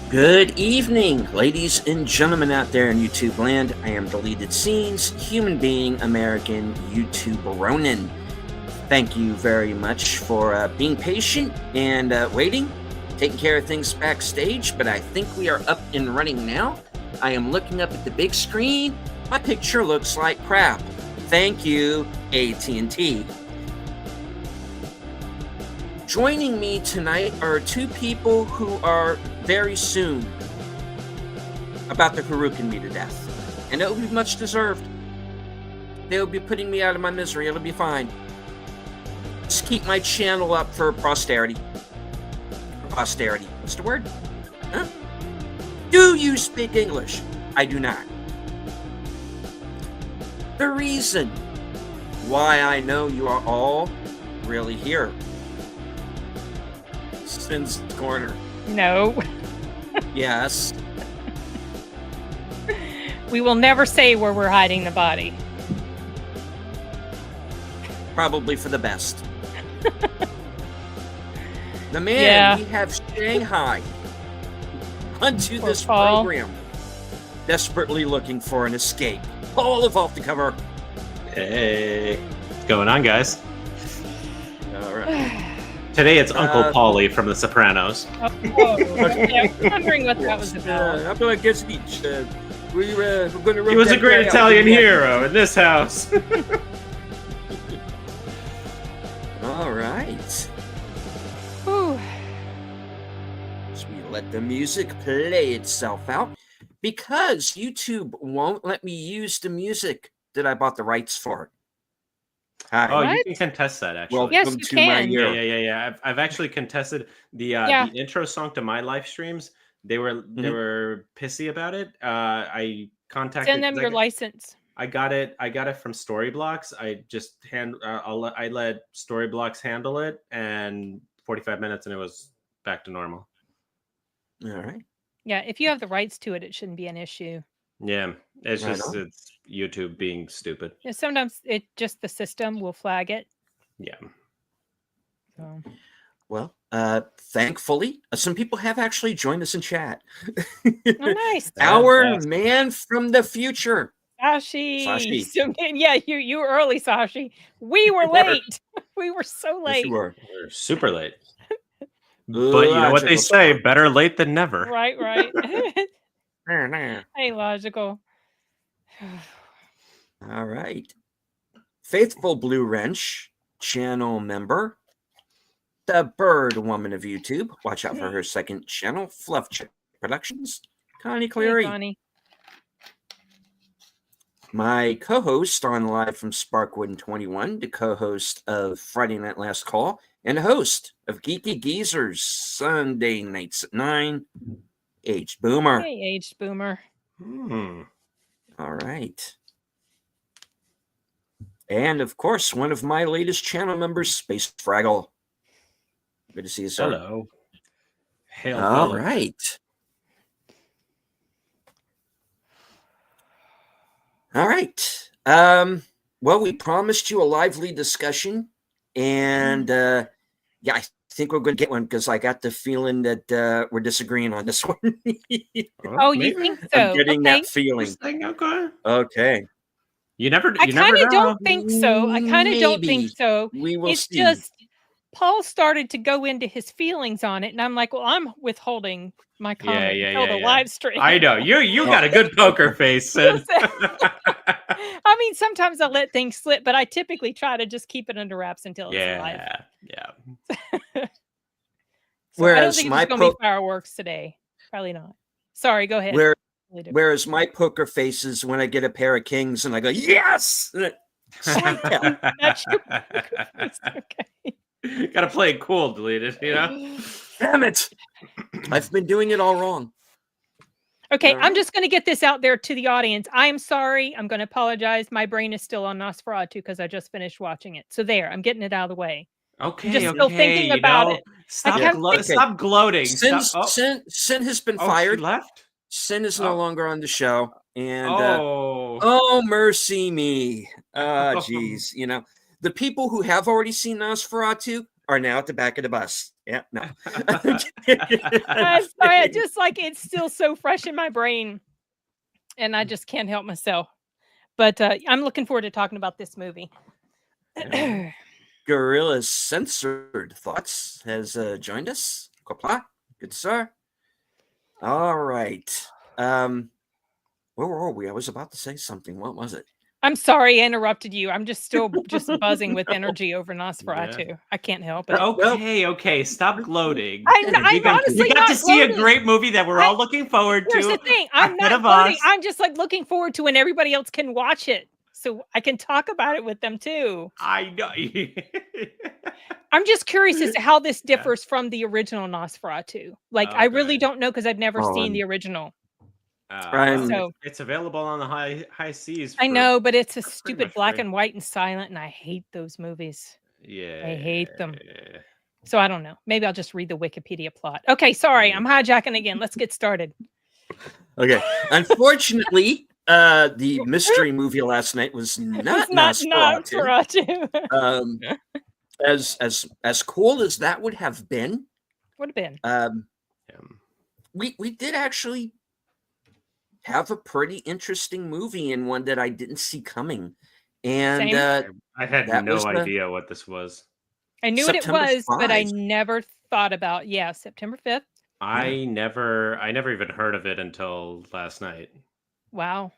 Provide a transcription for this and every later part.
Good evening, ladies and gentlemen out there in YouTube land. I am Deleted Scenes, human being, American YouTube Ronin. Thank you very much for being patient and waiting, taking care of things backstage, but I think we are up and running now. I am looking up at the big screen. My picture looks like crap. Thank you, AT&T. Joining me tonight are two people who are very soon about to Harukin me to death. And it will be much deserved. They will be putting me out of my misery. It'll be fine. Just keep my channel up for posterity. Posterity. What's the word? Huh? Do you speak English? I do not. The reason why I know you are all really here. Sin's Corner. No. Yes. We will never say where we're hiding the body. Probably for the best. The man we have Shanghai onto this Paul. program, desperately looking for an escape. Paul of Off the Cover. Hey, what's going on, guys? All right. Today it's Uncle Paulie from The Sopranos. Oh, whoa. Yeah, I'm wondering what that was about. I'm going to get speech. We're going to. He was a great Italian hero in this house. All right. Whew. So we let the music play itself out because YouTube won't let me use the music that I bought the rights for. Hi. Oh, What? you can contest that, actually. Welcome Yes, you to my can. year. Yeah. I've actually contested the intro song to my live streams. They were pissy about it. I contacted. Send them your license. I got it from Storyblocks. I just I let Storyblocks handle it, and 45 minutes, and it was back to normal. All right. Yeah, if you have the rights to it, it shouldn't be an issue. Yeah, it's Right just on. it's YouTube being stupid. Yeah, sometimes the system will flag it. Yeah. So. Well, thankfully, some people have actually joined us in chat. Oh, nice. Our man from the future. Sashi. So, yeah, you were early, Sashi. We were late. We were so late. Yes, you were. We're super late. But you know what they say, better late than never. Right. Hey, logical. All right. Faithful Blue Wrench, channel member. The Bird Woman of YouTube. Watch out for her second channel, Fluff Chick Productions. Connie Cleary. Hey, Connie. My co-host on Live from Sparkwood 21, the co-host of Friday Night Last Call, and host of Geeky Geezers Sunday nights at 9, Aged Boomer. Hey, Aged Boomer. All right. And, of course, one of my latest channel members, Space Fraggle. Good to see you, sir. Hello. Hail All Philip. right. All right. Well, we promised you a lively discussion, and I think we're going to get one because I got the feeling that we're disagreeing on this one. Oh, you think so? I'm getting that feeling. Okay. You never. I kind of don't think so. I kind of don't think Maybe. so. We will It's see. just Paul started to go into his feelings on it, and I'm like, well, I'm withholding my comment until the live stream. I know you got a good poker face. Sid. I mean, sometimes I let things slip, but I typically try to just keep it under wraps until it's live. Yeah. So I don't think there's going to be fireworks today. Probably not. Sorry, go ahead. Whereas my poker face is when I get a pair of kings and I go, yes! That's your poker face. Okay. Gotta play it cool, Deleted, you know? Damn it! I've been doing it all wrong. Okay, I'm just going to get this out there to the audience. I am sorry. I'm going to apologize. My brain is still on Nosferatu because I just finished watching it. So there, I'm getting it out of the way. Okay, I'm just still thinking about it. Stop gloating. Sin has been fired. She left? Sin is no longer on the show. And oh, mercy me. Geez. You know, the people who have already seen Nosferatu are now at the back of the bus. Yeah, no. I'm sorry, I just like it's still so fresh in my brain, and I just can't help myself. But I'm looking forward to talking about this movie. Gorilla's Censored Thoughts has joined us. Qapla', good sir. All right. Where were we? I was about to say something. What was it? I'm sorry I interrupted you. I'm just still just buzzing with energy over Nosferatu. Yeah. I can't help it. Okay. Stop gloating. I'm honestly we got not to see a gloating. great movie that we're all looking forward Here's to. the thing. I'm ahead not of gloating. us. I'm just like looking forward to when everybody else can watch it, so I can talk about it with them too. I know. I'm just curious as to how this differs from the original Nosferatu. Like, I really Okay. don't know because I've never seen the original. Well, it's available on the high seas. I know, but it's a pretty stupid much black free. and white and silent, and I hate those movies. Yeah, I hate them. So I don't know. Maybe I'll just read the Wikipedia plot. Okay, sorry, I'm hijacking again. Let's get started. Okay. Unfortunately, the mystery movie last night was not Nosferatu. Nosferatu. As cool as that would have been, we did actually have a pretty interesting movie and one that I didn't see coming. And I had no idea what this was. I knew September what it was, 5th. but I never thought about September 5th. I never even heard of it until last night. Wow.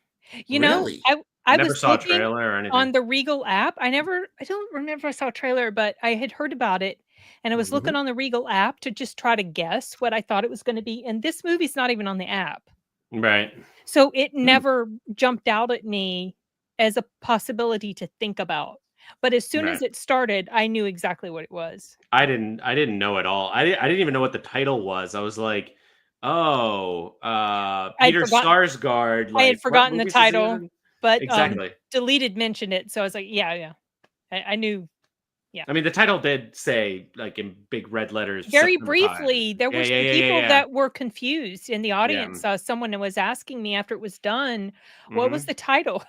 Really? I never was saw a looking trailer or anything on the Regal app. I don't remember I saw a trailer, but I had heard about it, and I was looking on the Regal app to just try to guess what I thought it was going to be. And this movie's not even on the app. Right. So it never jumped out at me as a possibility to think about. But as soon as it started, I knew exactly what it was. I didn't know at all. I didn't even know what the title was. I was like, oh, Peter Sarsgaard. I had forgotten the title, but exactly. Deleted mentioned it, so I was like, yeah. I knew. Yeah. I mean, the title did say, like, in big red letters. Very September briefly, 5. there were some people that were confused in the audience. Someone was asking me after it was done, what was the title?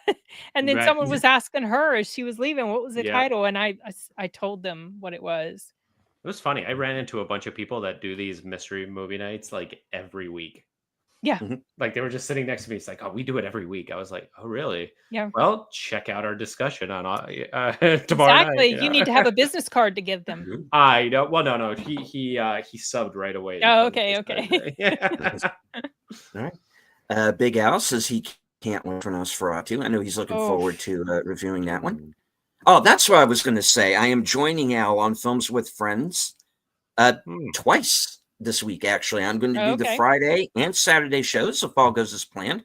And then someone was asking her as she was leaving, what was the title? And I told them what it was. It was funny. I ran into a bunch of people that do these mystery movie nights like every week. Yeah. Like they were just sitting next to me. It's like, oh, we do it every week. I was like, oh, really? Yeah. Well, check out our discussion on tomorrow Exactly. night. You need to have a business card to give them. I know. Well, no. He subbed right away. Oh, okay. All right. Big Al says he can't wait for Nosferatu. I know he's looking forward to reviewing that one. Oh, that's what I was going to say. I am joining Al on Films with Friends twice this week, actually. I'm going to do the Friday and Saturday shows if all goes as planned.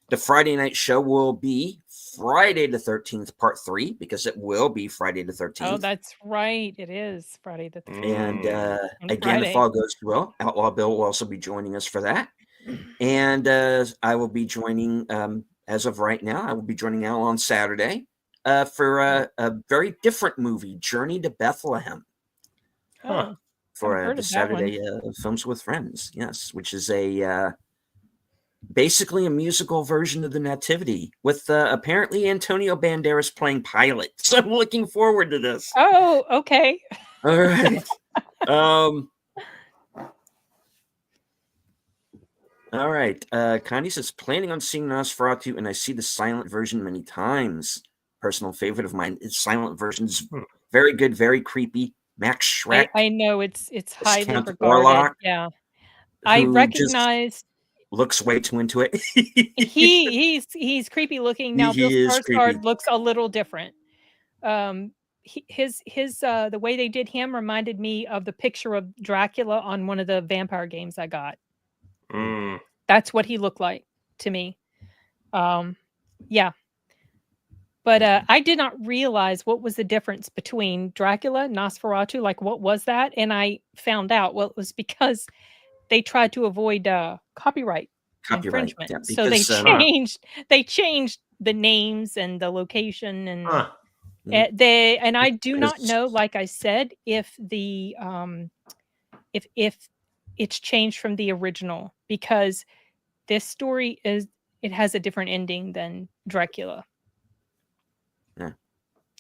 The Friday night show will be Friday the 13th, part 3, because it will be Friday the 13th. Oh, that's right. It is Friday the 13th. And again, if all goes well, Outlaw Bill will also be joining us for that. And I will be joining, as of right now, I will be joining Al on Saturday for a very different movie, Journey to Bethlehem. For the Saturday Films with Friends, yes, which is basically a musical version of the Nativity with apparently Antonio Banderas playing Pilate. So I'm looking forward to this. Oh, okay. All right. All right. Connie says, planning on seeing Nosferatu, and I see the silent version many times. Personal favorite of mine. Its silent version is very good, very creepy. Max Schreck. I know it's highly Count regarded. Warlock, yeah, I recognize. Looks way too into it. he's creepy looking. Now Bill Skarsgård looks a little different. His the way they did him reminded me of the picture of Dracula on one of the vampire games I got. That's what he looked like to me. Yeah. But I did not realize what was the difference between Dracula and Nosferatu. Like, what was that? And I found out, well, it was because they tried to avoid copyright infringement. Yeah, because, so they changed the names and the location and I do not know, like I said, if the if it's changed from the original, because this story has a different ending than Dracula. Yeah.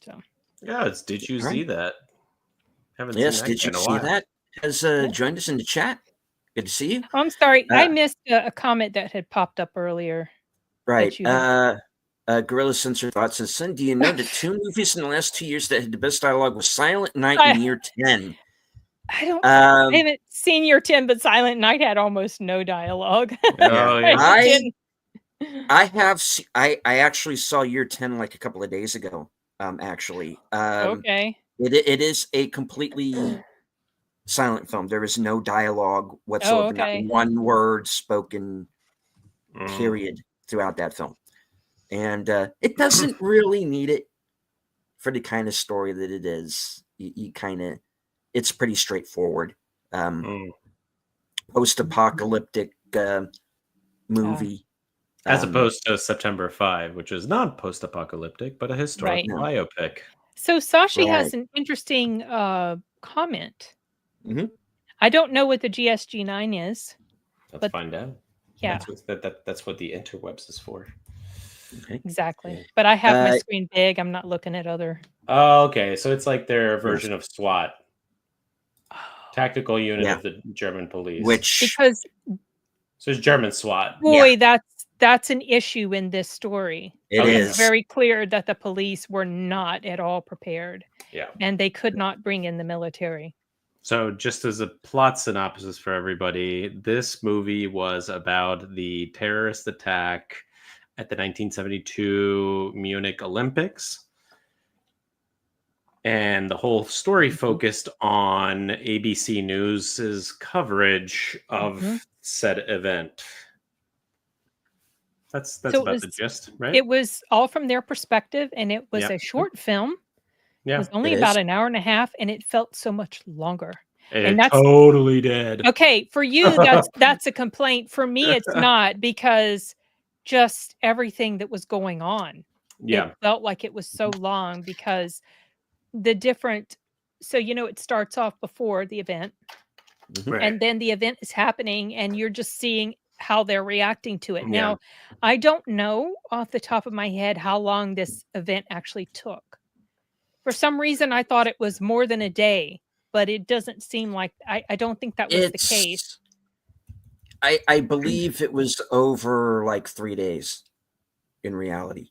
So. Yeah, did you see that? Yes, did you see that? has joined us in the chat. Good to see you. Oh, I'm sorry, I missed a comment that had popped up earlier. Right. Gorilla Sensor Thought says, son, do you know that 2 movies in the last 2 years that had the best dialogue was Silent Night and Year 10? I haven't seen Year 10, but Silent Night had almost no dialogue. Oh, yeah. I actually saw Year 10 like a couple of days ago. Actually. Okay. It is a completely silent film. There is no dialogue whatsoever. Not one word spoken, period, throughout that film. And it doesn't really need it for the kind of story that it is. You kind of, it's pretty straightforward. Post-apocalyptic movie. As opposed to September 5, which is not post-apocalyptic, but a historical biopic. So Sashi has an interesting comment. I don't know what the GSG9 is. Let's find out. Yeah. That's what the interwebs is for. Okay. Exactly. But I have my screen big. I'm not looking at other. Oh, okay. So it's like their version of SWAT. Tactical unit of the German police. Because so it's German SWAT. Boy, that's an issue in this story. It's very clear that the police were not at all prepared. Yeah. And they could not bring in the military. So just as a plot synopsis for everybody, this movie was about the terrorist attack at the 1972 Munich Olympics. And the whole story focused on ABC News's coverage of said event. That's about the gist, right? It was all from their perspective, and it was a short film. Yeah, it was only about an hour and a half, and it felt so much longer. And that's totally did. Okay, for you, that's a complaint. For me, it's not, because just everything that was going on. Yeah, it felt like it was so long because the different. So it starts off before the event, and then the event is happening, and you're just seeing how they're reacting to it. Now, I don't know off the top of my head how long this event actually took. For some reason, I thought it was more than a day, but it doesn't seem like, I don't think that was the case. I believe it was over like 3 days in reality.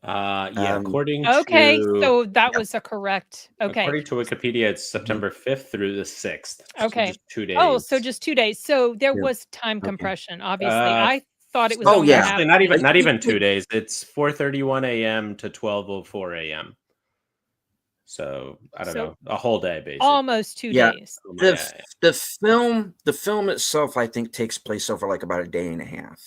According to... so that was a correct... Okay. According to Wikipedia, it's September 5th through the 6th. Okay. So just 2 days. Oh, so just 2 days. So there was time compression, obviously. I thought it was actually not even 2 days. It's 4:31 a.m. to 12:04 a.m. So I don't know, a whole day basically. Almost 2 days. The film itself, I think, takes place over like about a day and a half.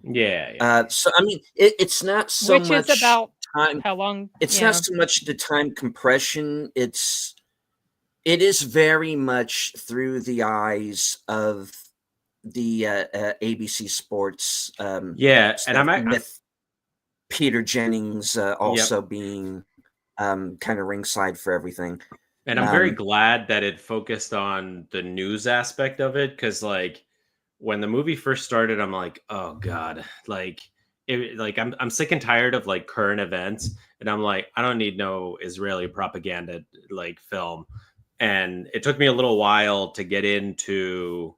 Yeah. So I mean, it's not so much. Which is about time. How long? It's not so much the time compression. It is very much through the eyes of the ABC Sports. And I'm with Peter Jennings also being kind of ringside for everything. And I'm very glad that it focused on the news aspect of it, because like when the movie first started, I'm like, oh god, I'm sick and tired of like current events, and I'm like, I don't need no Israeli propaganda like film. And it took me a little while to get into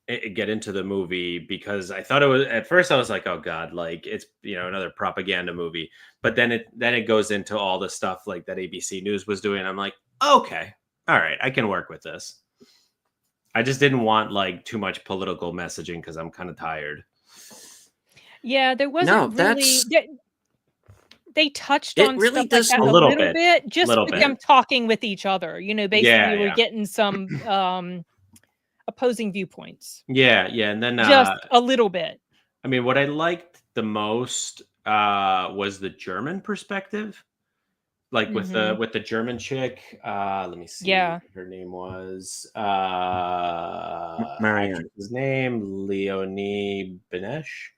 the movie, because I thought it was, at first I was like, oh god, like it's another propaganda movie, but then it goes into all the stuff like that ABC News was doing. I'm like, okay, all right, I can work with this. I just didn't want like too much political messaging because I'm kind of tired. Yeah, there wasn't really. They touched on really stuff like that a little bit, just with them talking with each other. Basically, we're getting some opposing viewpoints. Yeah, and then just a little bit. I mean, what I liked the most was the German perspective, like with the German chick. Let me see. Yeah, her name was Marianne. His name Leonie Benesch.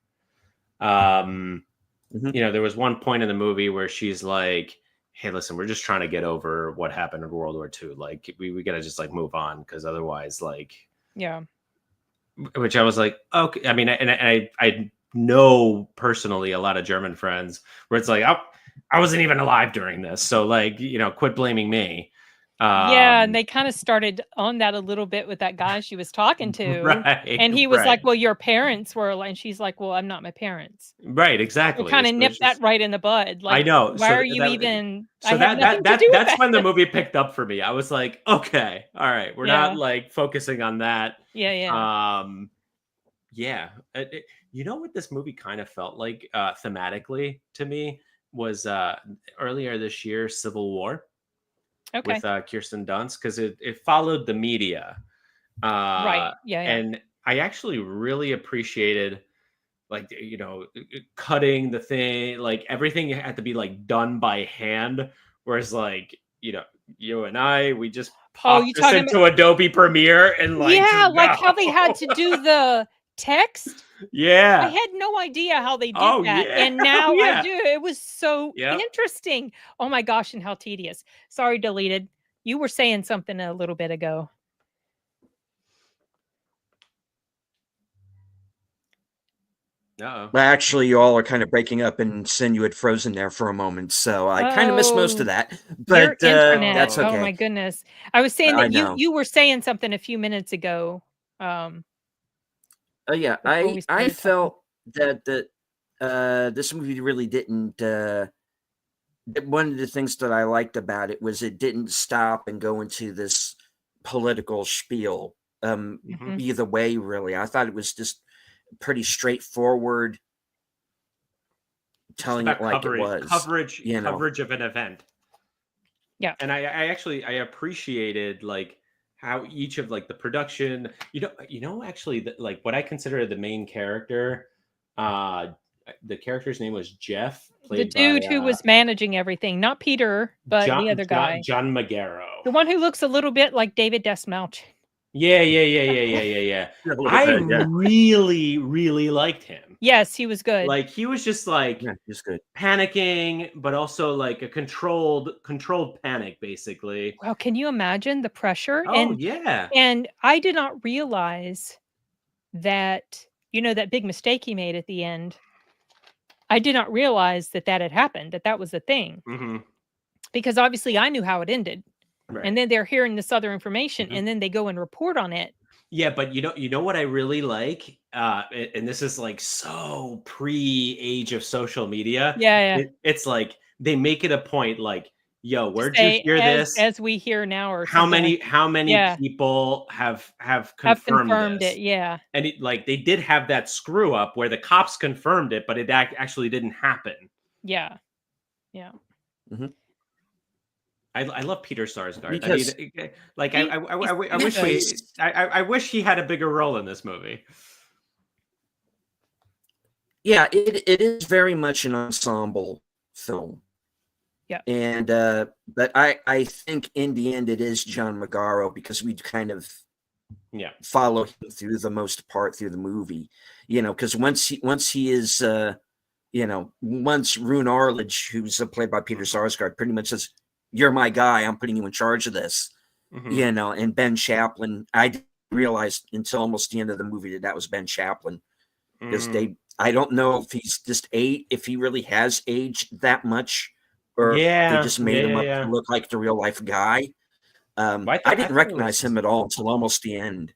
There was one point in the movie where she's like, hey, listen, we're just trying to get over what happened in World War II. Like, we got to just like move on, because otherwise, like, which I was like, okay. I mean, and I know personally a lot of German friends where it's like, I wasn't even alive during this, so like, quit blaming me. Yeah, and they kind of started on that a little bit with that guy she was talking to. Right. And he was right. like, well, your parents were, and she's like, well, I'm not my parents. Right, So exactly. kind of So nipped that right in the bud. I Like, know. why So are you even? I have nothing to do with that's when the that. movie picked up for me. I was like, okay, all right, we're not Yeah. like focusing on that. Yeah. Yeah. You know what this movie kind of felt like thematically to me was earlier this year, Civil War Okay. with Kirsten Dunst, because it followed the media. Right. Yeah. And I actually really appreciated, like, cutting the thing, like everything had to be like done by hand, whereas like you and we just popped you this talking about? into Adobe Premiere and like Yeah, just like go. how they had to do the text. I Yeah. had no idea how they did Oh that, yeah. and now Oh, I yeah. do. It was so Yep. interesting. Oh my gosh, and how tedious. Sorry, deleted. You were saying something a little bit ago. Uh-oh. Well, actually, you all are kind of breaking up, and Sin, you had frozen there for a moment, so I kind of missed most Oh, of that. your But internet. that's Oh my okay. goodness. I was saying I that know. you were saying something a few minutes ago. Yeah, Before we I started talking. felt that this movie really didn't. One of the things that I liked about it was it didn't stop and go into this political spiel. Mhm. Either way, really, I thought it was just pretty straightforward, Just telling it about like it was. coverage of an event. Yeah. And I actually appreciated like how each of like the production, actually like what I consider the main character, the character's name was Jeff, The played dude by who was managing everything, not Peter, but the other guy. John Magaro. The one who looks a little bit like David Desmouch. Yeah. A little I bit, yeah. really, really liked him. Yes, he was good. Like he was just like Yeah, he's good. panicking, but also like a controlled panic, basically. Wow, can you imagine the pressure? Oh yeah. And I did not realize that, that big mistake he made at the end. I did not realize that had happened, that was the thing. Mm-hmm. Because obviously I knew how it ended. Right. And then they're hearing this other information and then they go and report on it. Yeah, but you know what I really like, and this is like so pre-age of social media. Yeah. It's like they make it a point, like, "Yo, where'd you Say, hear this? as we hear now, or How something many Yeah. people have have confirmed confirmed this?" it? Yeah. And like they did have that screw up where the cops confirmed it, but it actually didn't happen. Yeah. Mhm. I love Peter Sarsgaard. Because I mean, like He- I wish he had a bigger role in this movie. yeah, it is very much an ensemble film. Yeah. And but I think in the end it is John Magaro, because we kind of follow him through the most part through the movie. Because once he is once Rune Arledge, who's played by Peter Sarsgaard, pretty much says, "You're my guy. I'm putting you in charge of this." Mm-hmm. And Ben Chaplin, I didn't realize until almost the end of the movie that was Ben Chaplin, because I don't know if he's just if he really has aged that much, or they just made him up to look like the real life guy. I didn't recognize him at all until almost the end.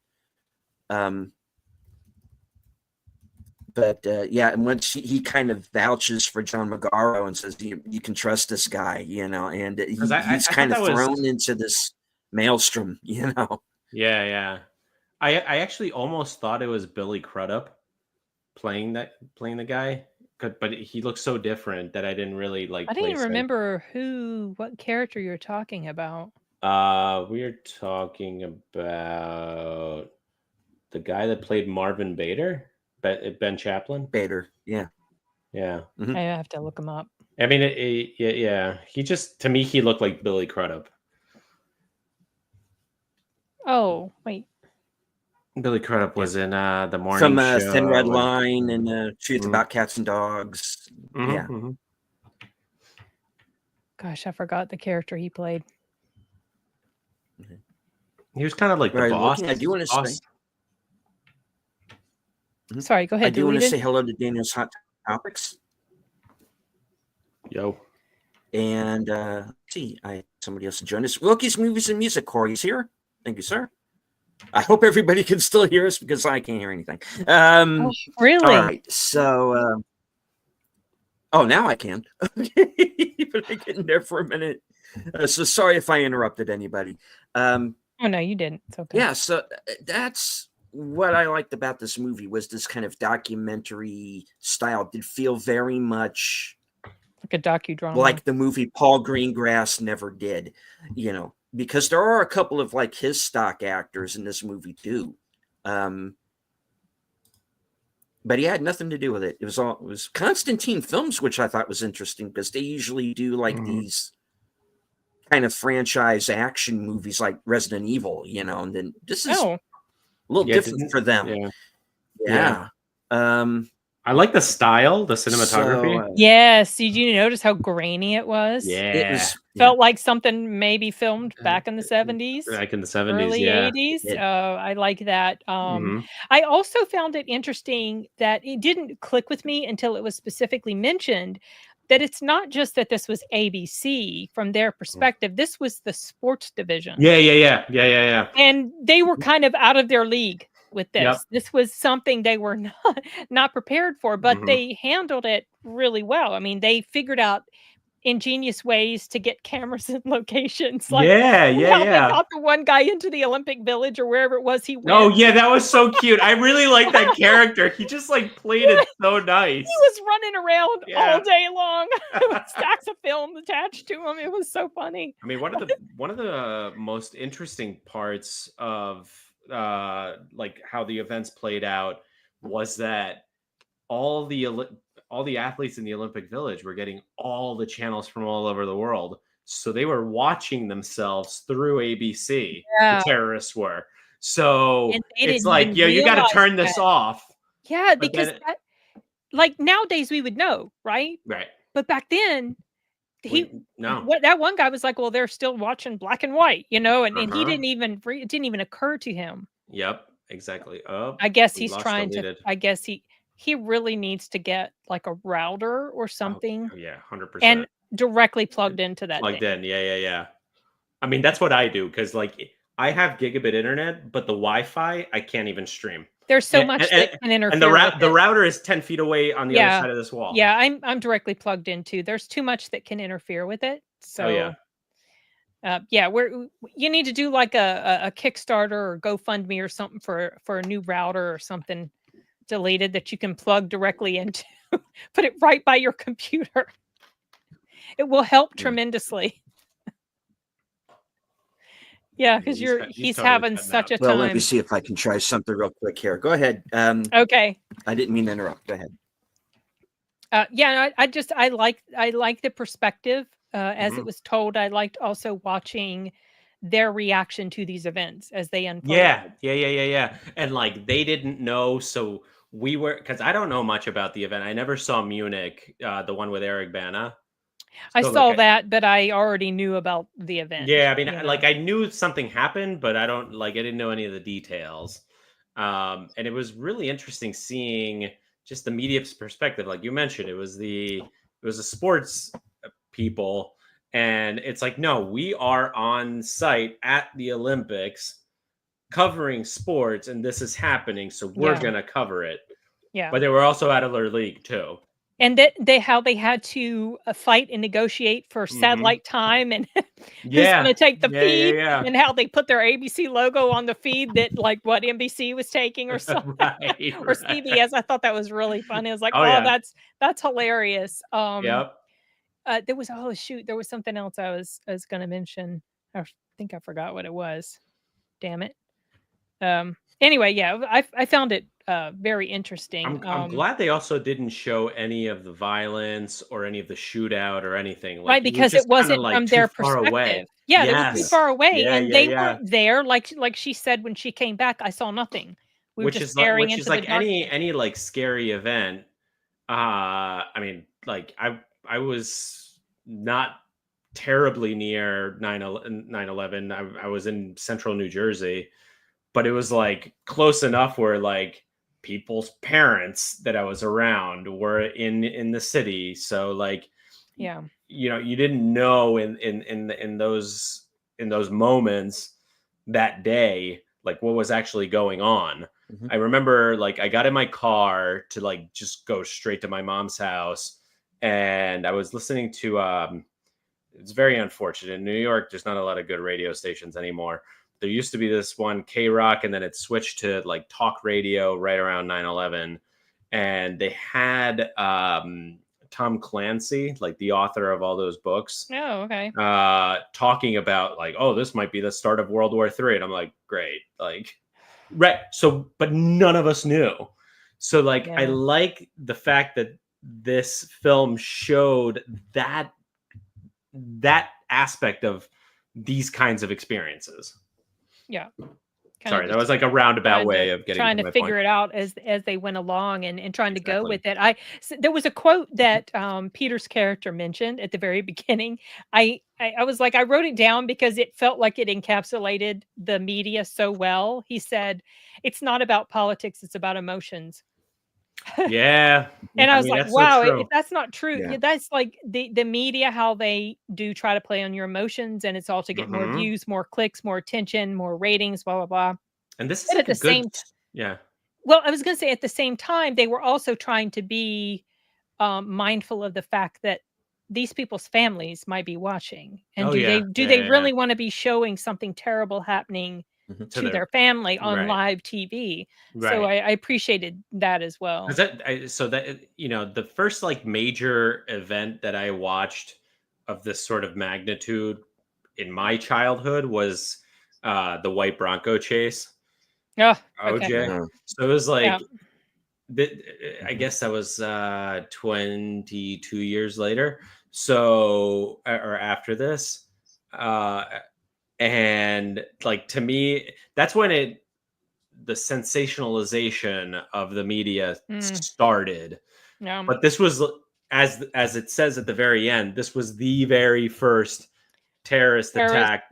But and once he kind of vouches for John Magaro and says, you can trust this guy, and he's kind of thrown into this maelstrom, Yeah. I actually almost thought it was Billy Crudup playing the guy, but he looks so different that I didn't really like. I didn't even remember what character you're talking about. We're talking about the guy that played Marvin Bader. Ben Chaplin? Bader, yeah. Mm-hmm. I have to look him up. I mean, he just, to me, he looked like Billy Crudup. Oh, wait. Billy Crudup was in the morning show. From Thin Red Line and Truth About Cats and Dogs. Mm-hmm, yeah. Mm-hmm. Gosh, I forgot the character he played. He was kind of like the boss. I do want to say. Sorry, go ahead. I do want to say hello to Daniel's Hot Topics. Yo. And see, somebody else joined us. Wilkie's Movies and Music. Corey's here. Thank you, sir. I hope everybody can still hear us because I can't hear anything. Really? All right. So, now I can. But I get in there for a minute. So sorry if I interrupted anybody. Oh no, you didn't. It's okay. Yeah. So that's what I liked about this movie was this kind of documentary style. It did feel very much like a docudrama, like the movie Paul Greengrass never did, because there are a couple of like his stock actors in this movie too. But he had nothing to do with it. It was Constantine Films, which I thought was interesting because they usually do like these kind of franchise action movies like Resident Evil, and then this is a little different for them. Yeah. I like the style, the cinematography. Yes. Did you notice how grainy it was? Yeah. Felt like something maybe filmed back in the 70s. Back in the 70s, early 80s. I like that. I also found it interesting that it didn't click with me until it was specifically mentioned that it's not just that this was ABC from their perspective. This was the sports division. Yeah. And they were kind of out of their league with this. Yep. This was something they were not prepared for, but they handled it really well. I mean, they figured out ingenious ways to get cameras in locations. Like they got the one guy into the Olympic Village or wherever it was he went. Oh yeah, that was so cute. I really like that character. He just like played it so nice. He was running around all day long with stacks of film attached to him. It was so funny. I mean, one of the most interesting parts of like how the events played out was that all the athletes in the Olympic Village were getting all the channels from all over the world. So they were watching themselves through ABC. The terrorists were. So it's like, you got to turn this off. Yeah, because like nowadays we would know, right? Right. But back then, that one guy was like, well, they're still watching black and white, and he it didn't even occur to him. Yep, exactly. I guess he's trying to. I guess he really needs to get like a router or something. 100%. And directly plugged into that. Plugged in, yeah. I mean, that's what I do because like I have gigabit internet, but the Wi-Fi I can't even stream. There's so much that can interfere. And the router is 10 feet away on the other side of this wall. Yeah, I'm directly plugged into. There's too much that can interfere with it. So you need to do like a Kickstarter or GoFundMe or something for a new router or something deleted that you can plug directly into. Put it right by your computer. It will help tremendously. Yeah, because he's totally having such a time. Well, let me see if I can try something real quick here. Go ahead. Okay. I didn't mean to interrupt. Go ahead. I like the perspective as it was told. I liked also watching their reaction to these events as they unfold. Yeah. And like they didn't know, so we were, because I don't know much about the event. I never saw Munich, the one with Eric Bana. I saw that, but I already knew about the event. Yeah, I mean, like I knew something happened, but I didn't know any of the details. And it was really interesting seeing just the media's perspective. Like you mentioned, it was the sports people, and it's like, no, we are on site at the Olympics covering sports, and this is happening, so we're gonna cover it. Yeah, but they were also out of their league too. And how they had to fight and negotiate for satellite time and who's going to take the feed, and how they put their ABC logo on the feed that like what NBC was taking or something, or CBS. I thought that was really funny. I was like, that's hilarious. There was there was something else I was going to mention. I think I forgot what it was. Damn it. Anyway, I found it very interesting. I'm glad they also didn't show any of the violence or any of the shootout or anything. Right, because it wasn't from their perspective. Yeah, it was too far away, and they weren't there. Like she said when she came back, I saw nothing. We were just staring into the dark. any like scary event. I mean, like I was not terribly near 9/11. I was in central New Jersey, but it was like close enough where like people's parents that I was around were in the city. So like, you didn't know in those moments that day, like what was actually going on. I remember like I got in my car to like just go straight to my mom's house, and I was listening to it's very unfortunate. In New York, there's not a lot of good radio stations anymore. There used to be this one, K-Rock, and then it switched to like talk radio right around 9/11. And they had Tom Clancy, like the author of all those books. Oh, okay. Talking about like, oh, this might be the start of World War III. And I'm like, great. Like, right. So, but none of us knew. So like, I like the fact that this film showed that aspect of these kinds of experiences. Yeah. Sorry, that was like a roundabout way of getting trying to figure it out as they went along and trying to go with it. There was a quote that Peter's character mentioned at the very beginning. I was like, I wrote it down because it felt like it encapsulated the media so well. He said, "It's not about politics; it's about emotions." Yeah. And I was like, wow, if that's not true, that's like the media, how they do try to play on your emotions, and it's all to get more views, more clicks, more attention, more ratings, blah, blah, blah. And this is like at the same well, I was going to say at the same time, they were also trying to be mindful of the fact that these people's families might be watching. And do they really want to be showing something terrible happening to their family on live TV? Right. So I appreciated that as well. The first like major event that I watched of this sort of magnitude in my childhood was the white Bronco chase. Oh, OJ. So it was like, I guess that was 22 years later. So, or after this, and like, to me, that's when the sensationalization of the media started. Yeah. But this was, as it says at the very end, this was the very first terrorist attack.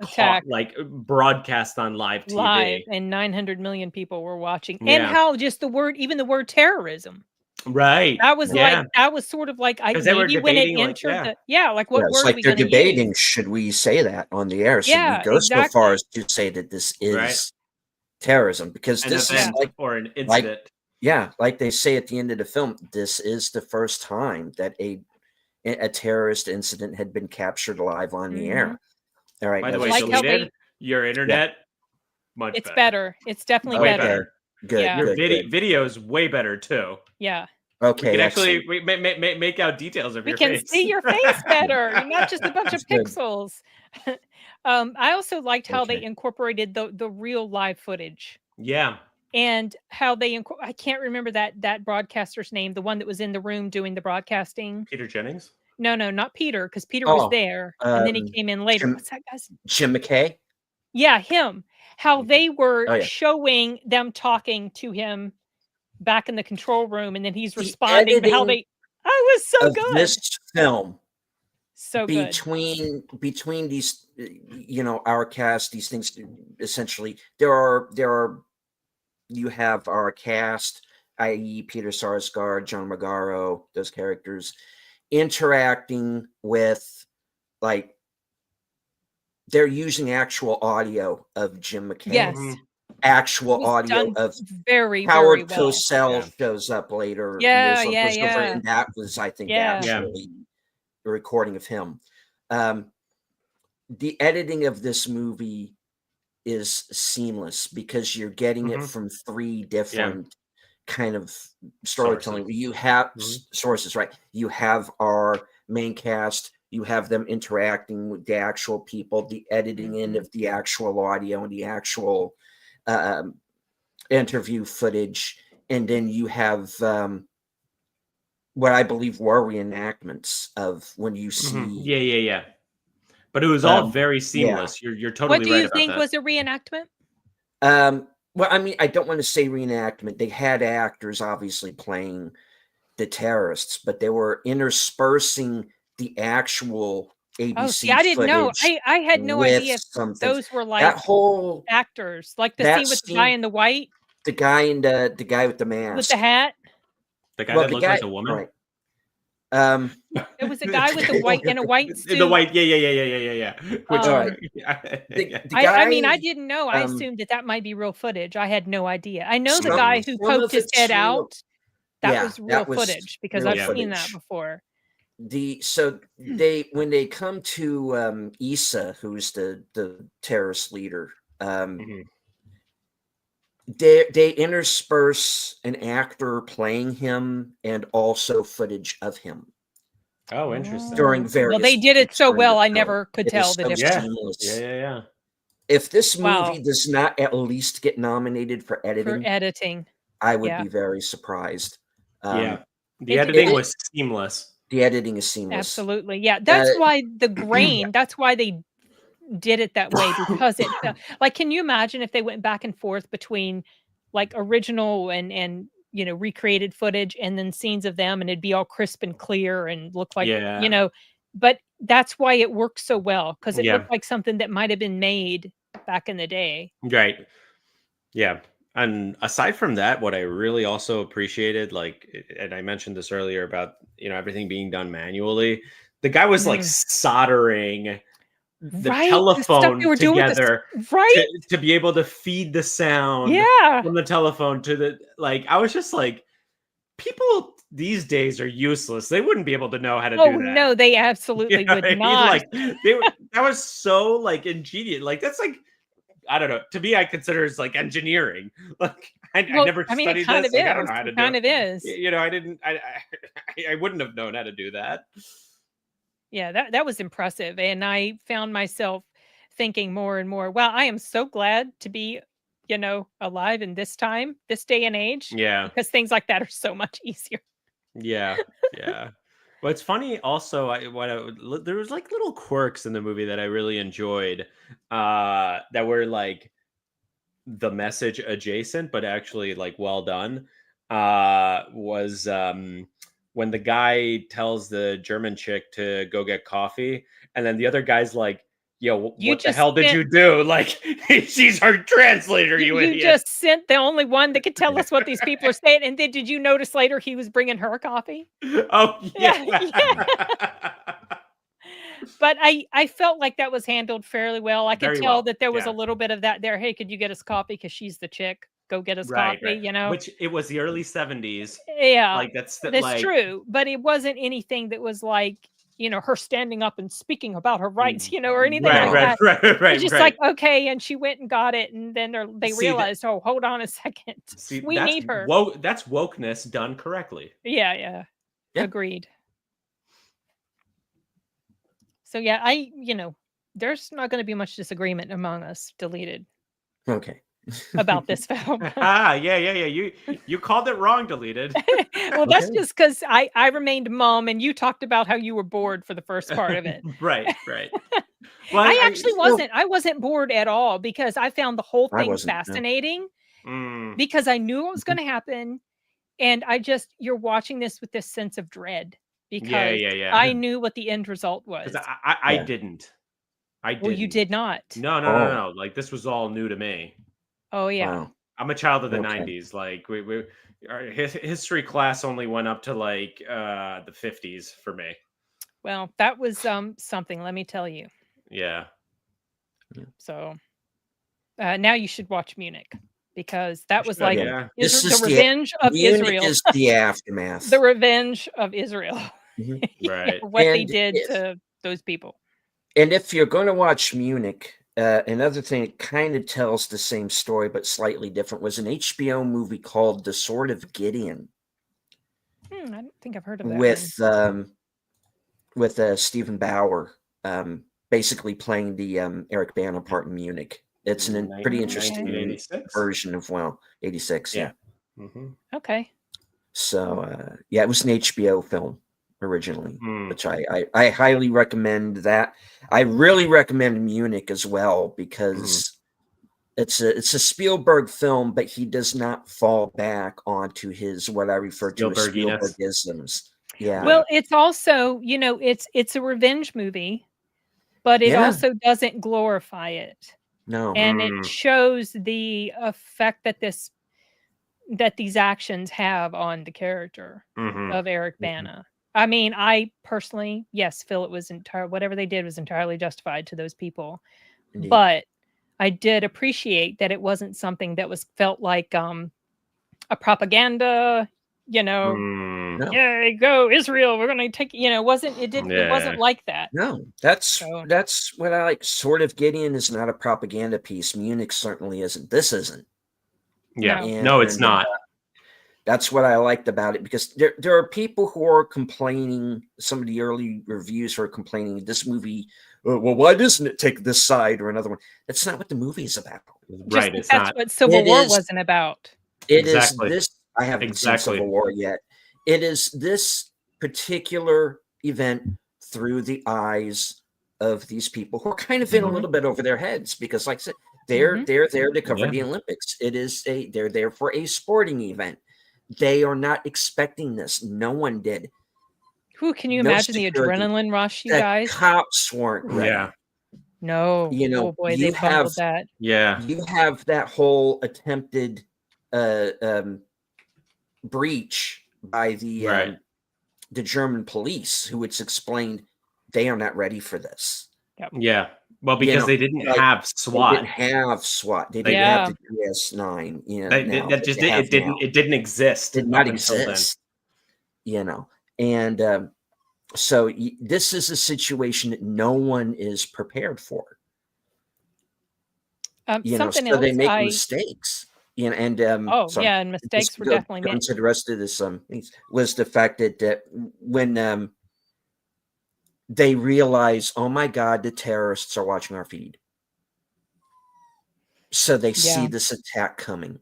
Like broadcast on live TV. And 900 million people were watching. And how just even the word terrorism. Right. That was that was sort of like maybe when it entered what word it's like they're debating, should we say that on the air? Should we go so far as to say that this is terrorism? Because this is like, or an incident. Like they say at the end of the film, this is the first time that a terrorist incident had been captured live on the air. All right. By the way, deleted your internet. Much better. It's definitely better. Good. Yeah. Your video is way better too. Yeah. Okay. We can actually make out details of your face. We can see your face better. You're not just a bunch of pixels. I also liked how they incorporated the real live footage. Yeah. And how they I can't remember that broadcaster's name, the one that was in the room doing the broadcasting. Peter Jennings? No, not Peter, because Peter was there, and then he came in later. What's that guy's? Jim McKay? Yeah, him. How they were showing them talking to him back in the control room, and then he's responding. How they was so good. This film, so between these, our cast, these things, essentially, there are. You have our cast, i.e., Peter Sarsgaard, John Magaro, those characters, interacting with, like, they're using actual audio of Jim McKay. Yes. Actual audio of Howard Cosell shows up later. And that was, I think, actually a recording of him. The editing of this movie is seamless because you're getting it from three different kind of storytelling. Sources. You have sources, right? You have our main cast, you have them interacting with the actual people, the editing in of the actual audio and the actual interview footage, and then you have what I believe were reenactments of when you see but it was all very seamless. You're totally right about that. What do you think was a reenactment? Well, I mean, I don't want to say reenactment. They had actors obviously playing the terrorists, but they were interspersing the actual ABC I didn't know. I had no idea those were like that whole actors. Like the scene with the guy in the white. The guy with the mask. With the hat. The guy that looked like a woman? Right. It was a guy with a white suit. The white, yeah. Which, I mean, I didn't know. I assumed that might be real footage. I had no idea. I know the guy who poked his head out. That was real footage because I've seen that before. When they come to Issa, who's the terrorist leader, they intersperse an actor playing him and also footage of him. Oh, interesting. During various, they did it so well, I never could tell the difference. Yeah. If this movie does not at least get nominated for editing, I would be very surprised. The editing was seamless. The editing is seamless. Absolutely. Yeah. That's why the grain, that's why they did it that way, because it like, can you imagine if they went back and forth between like original and recreated footage and then scenes of them, and it'd be all crisp and clear and look like, but that's why it works so well, because it looked like something that might have been made back in the day. Right. Yeah. And aside from that, what I really also appreciated, and I mentioned this earlier about, everything being done manually, the guy was like soldering the telephone together to be able to feed the sound from the telephone to the, I was just like, people these days are useless. They wouldn't be able to know how to do that. Oh no, they absolutely would not. That was so ingenious. That's I don't know. To me, I consider it's engineering. I never studied this. I don't know how to do it. Kind of is. I didn't. I wouldn't have known how to do that. Yeah, that was impressive, and I found myself thinking more and more. Wow, I am so glad to be, alive in this time, this day and age. Yeah, because things like that are so much easier. Yeah. Well, it's funny also, there was little quirks in the movie that I really enjoyed that were the message adjacent, but actually well done. Was when the guy tells the German chick to go get coffee, and then the other guy's like, yo, what the hell did you do? She's our translator, you idiot. You just sent the only one that could tell us what these people are saying. And then did you notice later he was bringing her coffee? Oh, yeah. But I felt like that was handled fairly well. I could tell that there was a little bit of that there. Hey, could you get us coffee? Because she's the chick. Go get us coffee, Which it was the early 70s. Yeah. That's true. But it wasn't anything that was her standing up and speaking about her rights, or anything like that. Right. Just okay, and she went and got it, and then they realized, oh, hold on a second, we need her. That's wokeness done correctly. Yeah. Agreed. So there's not going to be much disagreement among us. Deleted. Okay. About this film. Yeah. You called it wrong, Deleted. Well, that's just because I remained mum, and you talked about how you were bored for the first part of it. Right. Well, I actually wasn't. I wasn't bored at all because I found the whole thing fascinating. Because I knew what was going to happen, and you're watching this with this sense of dread because I knew what the end result was. I didn't. Well, you did not. No. This was all new to me. Oh yeah. Wow. I'm a child of the 90s. Our history class only went up to the 50s for me. Well, that was something, let me tell you. Yeah. So now you should watch Munich, because that was the revenge of Israel. Is the aftermath. The revenge of Israel. Right. What they did to those people. And if you're going to watch Munich, another thing that kind of tells the same story but slightly different was an HBO movie called The Sword of Gideon. I don't think I've heard of that. With Stephen Bauer, basically playing the Eric Bana part in Munich. It's a pretty interesting version of 86. Yeah. Mm-hmm. Okay. So it was an HBO film originally, which I highly recommend that. I really recommend Munich as well, because it's a Spielberg film, but he does not fall back onto his what I refer to as Spielbergisms. Yeah. Well, it's also, it's a revenge movie, but it also doesn't glorify it. No. And it shows the effect that these actions have on the character of Eric Bana. I mean, I personally, yes, feel it was whatever they did was entirely justified to those people. Indeed. But I did appreciate that it wasn't something that was felt like a propaganda, No. yay, go Israel, we're gonna take, it wasn't like that. No, that's what I like. Sword of Gideon is not a propaganda piece. Munich certainly isn't. This isn't. Yeah. No, it's not. That's what I liked about it, because there are people who are complaining. Some of the early reviews are complaining this movie, well, why doesn't it take this side or another one? That's not what the movie is about. Right. It's that's not what Civil War wasn't about. It is this. I haven't seen Civil War yet. It is this particular event through the eyes of these people who are kind of in a little bit over their heads, because, like I said, they're there to cover the Olympics. They're there for a sporting event. They are not expecting this. No one did. Who can you imagine the adrenaline rush, you guys? Cops weren't ready. Yeah. No. Oh boy, they fumbled that. Yeah. You have that whole attempted breach by the German police, who it's explained they are not ready for this. Yep. Yeah. Well, because they didn't have SWAT. They didn't have SWAT. They didn't have the DS9. It didn't exist. Did not exist. And so this is a situation that no one is prepared for. Something so else they make mistakes. And mistakes were definitely made. To the rest of this was the fact that when they realize, oh my God, the terrorists are watching our feed, so they see this attack coming,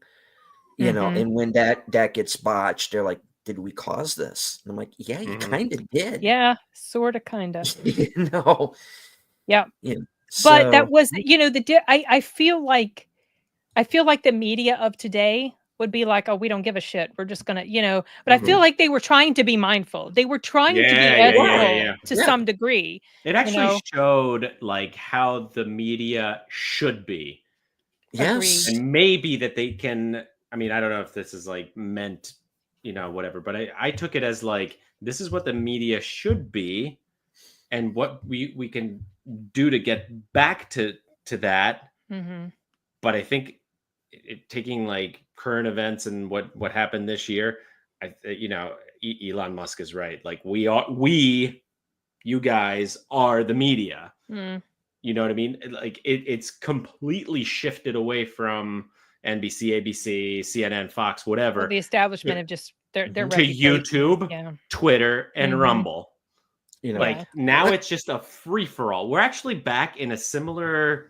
and when that gets botched, they're like, did we cause this? And I'm like, yeah, you kind of did. Yeah, sort of, kind of. Yeah. But that was, I feel like the media of today would be like, oh, we don't give a shit. We're just going to, but I feel like they were trying to be mindful. They were trying to be ethical to some degree. It actually showed like how the media should be. Yes. And maybe that they can, I mean, I don't know if this is like meant, whatever, but I took it as like, this is what the media should be and what we can do to get back to that. Mm-hmm. But I think taking like current events and what happened this year, Elon Musk is right. Like you guys are the media. You know what I mean? Like it's completely shifted away from NBC, ABC, CNN, Fox, whatever. Well, the establishment of just their to YouTube, Twitter, and Rumble. Now it's just a free for all. We're actually back in a similar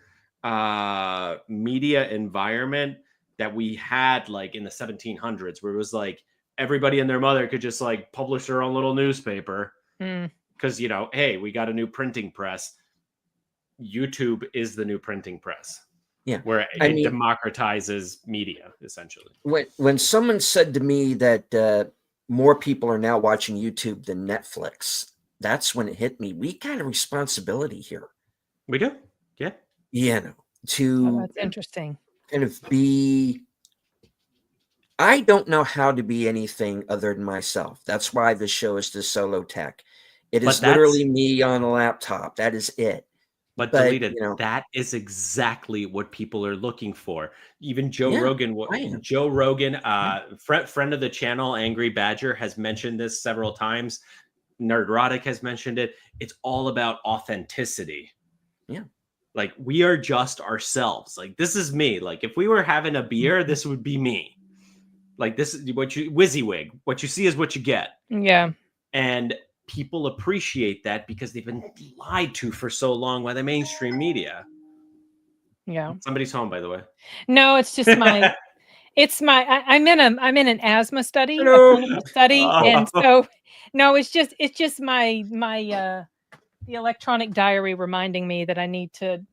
media environment that we had like in the 1700s, where it was like everybody and their mother could just like publish their own little newspaper because hey, we got a new printing press. YouTube is the new printing press. Yeah, where it democratizes media essentially. When someone said to me that more people are now watching YouTube than Netflix, that's when it hit me. We got a responsibility here. We do, yeah. That's interesting. Kind of be. I don't know how to be anything other than myself. That's why the show is the Solo Tech. It is literally me on a laptop. That is it. But Deleted, that is exactly what people are looking for. Even Joe Rogan, friend of the channel, Angry Badger, has mentioned this several times. Nerdrotic has mentioned it. It's all about authenticity. Yeah. Like we are just ourselves. Like this is me. Like if we were having a beer, this would be me. Like this is WYSIWYG. What you see is what you get. Yeah. And people appreciate that because they've been lied to for so long by the mainstream media. Yeah. Somebody's home, by the way. No, it's just my. I'm in an asthma study, a clinical study, and so no, it's just my the electronic diary reminding me that I need to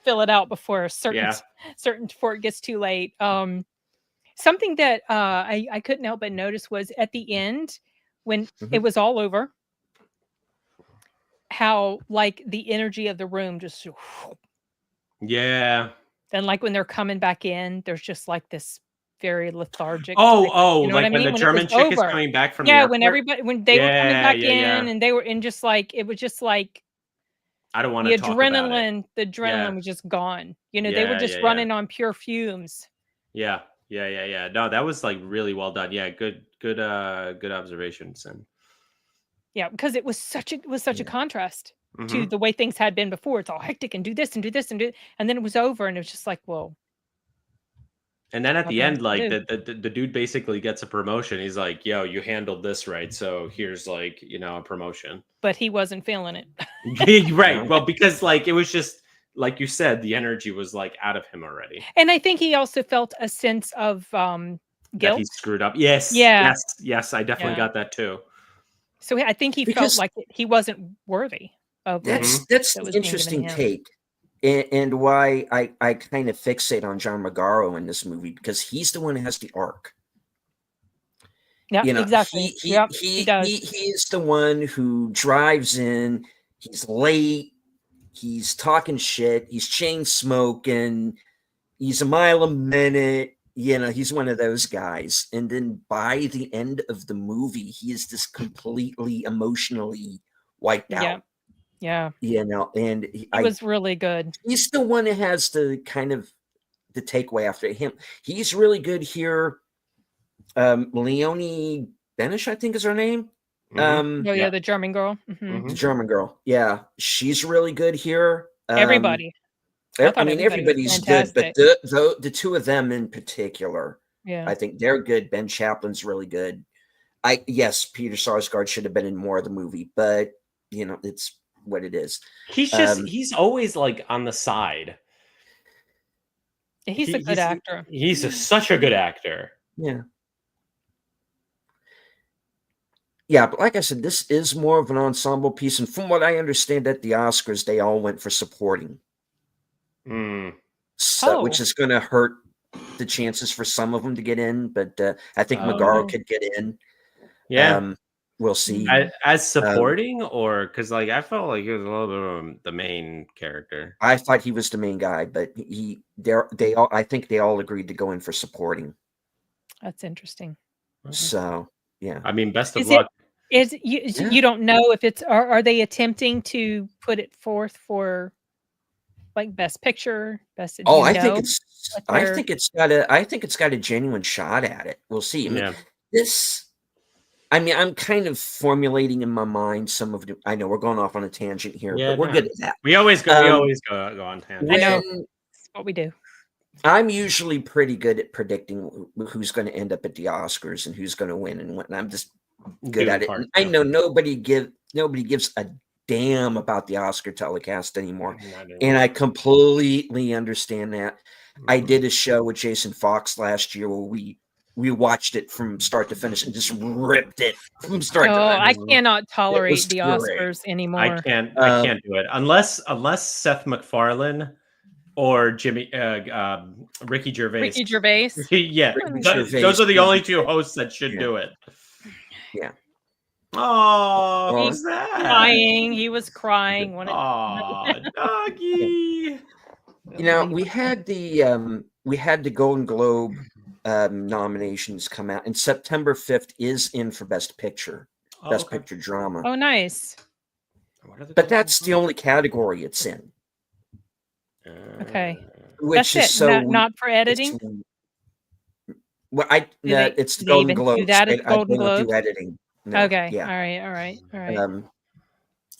fill it out before before it gets too late. Something that I couldn't help but notice was at the end when it was all over, how like the energy of the room just Then like when they're coming back in, there's just like this very lethargic. Oh, you know like what I mean? when the When German chick is over. coming back from the Yeah, airport? when they were coming back Yeah. in, and they were in, just like it was just like I don't wanna talk about it. the Yeah. adrenaline was just gone. You know, they were Yeah, just yeah, yeah. running on pure fumes. Yeah. Yeah. No, that was, like, really well done. Yeah, good observation, Sim. Yeah, because it was such a contrast to Mhm. the way things had been before. It's all hectic and do this and do this and do, and then it was over and it was just like, well, And then at the nothing else end, to like, do. the dude basically gets a promotion. He's like, "Yo, you handled this right, so here's, like, a promotion." But he wasn't feeling it. Right. Well, because, like, it was just like you said, the energy was, like, out of him already. And I think he also felt a sense of That he guilt. screwed up. Yes, Yeah, yes, I definitely yeah. got that too. So I think he felt Because like he wasn't worthy of what Mhm. that's that the was being given to interesting him. take, and why I kind of fixate on John Magaro in this movie, because he's the one who has the arc. Yeah, exactly. Yep, he does. He is the one who drives in. He's late. He's talking shit. He's chain smoking. He's a mile a minute. He's one of those guys. And then by the end of the movie, he is just completely emotionally wiped out. Yeah. And He was really good. he's the one that has the kind of the takeaway after him. He's really good here. Leonie Benish, I think is her name. Yeah, the German girl. The German girl. Yeah, she's really good here. Everybody. I mean, everybody's good, but the two of them in particular, yeah, I think they're good. Ben Chaplin's really good. Yes, Peter Sarsgaard should have been in more of the movie, but it's what it is. He's always, like, on the side. He's a good actor. He's such a good actor. Yeah. Yeah, but like I said, this is more of an ensemble piece, and from what I understand, at the Oscars, they all went for supporting. So, which is going to hurt the chances for some of them to get in, but I think Magaro could get in. Yeah, we'll see. As supporting, or because, like, I felt like he was a little bit of the main character. I thought he was the main guy, but I think they all agreed to go in for supporting. That's interesting. So yeah, I mean, best of luck. You don't know if it's are they attempting to put it forth for like best picture, best? I think it's got a genuine shot at it. We'll see. I'm kind of formulating in my mind some of the. I know we're going off on a tangent here, but we're good at that. We always go on tangents. I know. That's what we do. I'm usually pretty good at predicting who's going to end up at the Oscars and who's going to win and what. And I'm just good at it. And I know nobody gives a damn about the Oscar telecast anymore, and I completely understand that. I did a show with Jason Fox last year where we watched it from start to finish and just ripped it from start to finish. I cannot tolerate the Oscars anymore. I can't do it unless Seth MacFarlane or Ricky Gervais. Ricky Gervais. Yeah, those are the only two hosts that should do it. Yeah. Oh, who's that? Crying. He was crying. Oh, doggy. We had the Golden Globe nominations come out, and September 5th is in for Best Picture, Best Picture Drama. Oh, nice. But that's the only category it's in. Okay. Which that's is it. Not for editing. It's the Golden Globes. Do that at Golden Globes? Do editing. No, okay. Yeah. All right.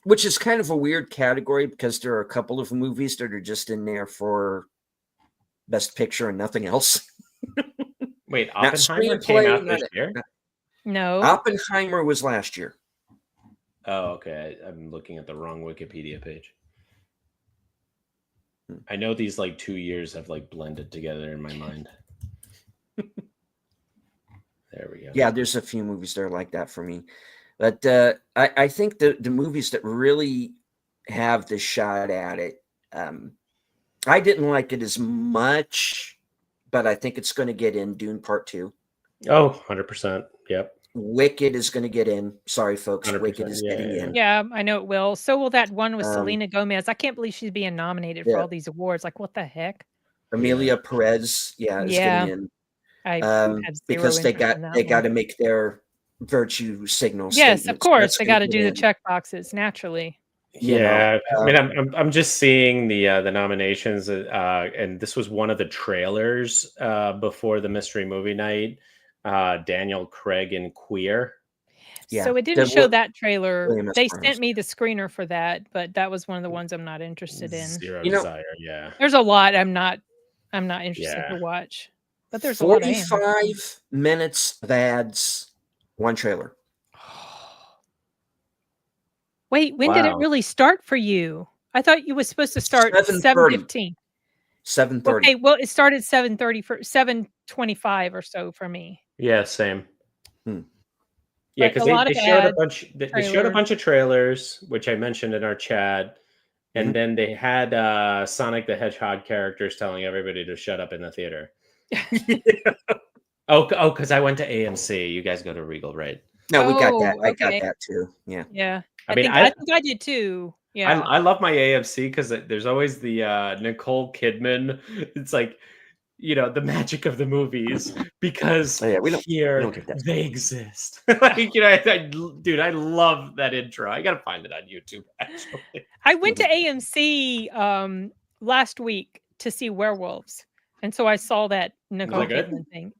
Which is kind of a weird category because there are a couple of movies that are just in there for Best Picture and nothing else. Wait, Oppenheimer came out this year? No. Oppenheimer was last year. Oh, okay. I'm looking at the wrong Wikipedia page. I know these 2 years have blended together in my mind. There we go. Yeah, there's a few movies that are like that for me. But I think the movies that really have the shot at it, I didn't like it as much, but I think it's going to get in. Dune Part 2. Oh, 100%. Yep. Wicked is going to get in. Sorry, folks. Wicked is getting in. Yeah, I know it will. So will that one with Selena Gomez. I can't believe she's being nominated for all these awards. Like, what the heck? Emilia Perez, is getting in. because they got to make their virtue signal. Yes, of course, they got to do the check boxes naturally. Yeah, I mean, I'm just seeing the nominations, and this was one of the trailers before the mystery movie night. Daniel Craig in Queer. Yeah. So it didn't show that trailer. They sent me the screener for that, but that was one of the ones I'm not interested in. Zero desire. Yeah, there's a lot I'm not interested to watch, but there's 45 minutes of ads, one trailer. Wait, when did it really start for you? I thought you was supposed to start 7:15. 7:30. Okay, well, it started 7:30 for 7:25 or so for me. Yeah, same. Yeah, because they showed a bunch of trailers, which I mentioned in our chat, and then they had Sonic the Hedgehog characters telling everybody to shut up in the theater. Oh, because I went to AMC. You guys go to Regal, right? No, we got that. I got that too. Yeah. Yeah. I think I did too. Yeah. I love my AMC because there's always the Nicole Kidman. It's like, the magic of the movies because they exist. Like, dude, I love that intro. I gotta find it on YouTube. Actually, I went to AMC last week to see Werewolves, and so I saw that Nicole Kidman thing.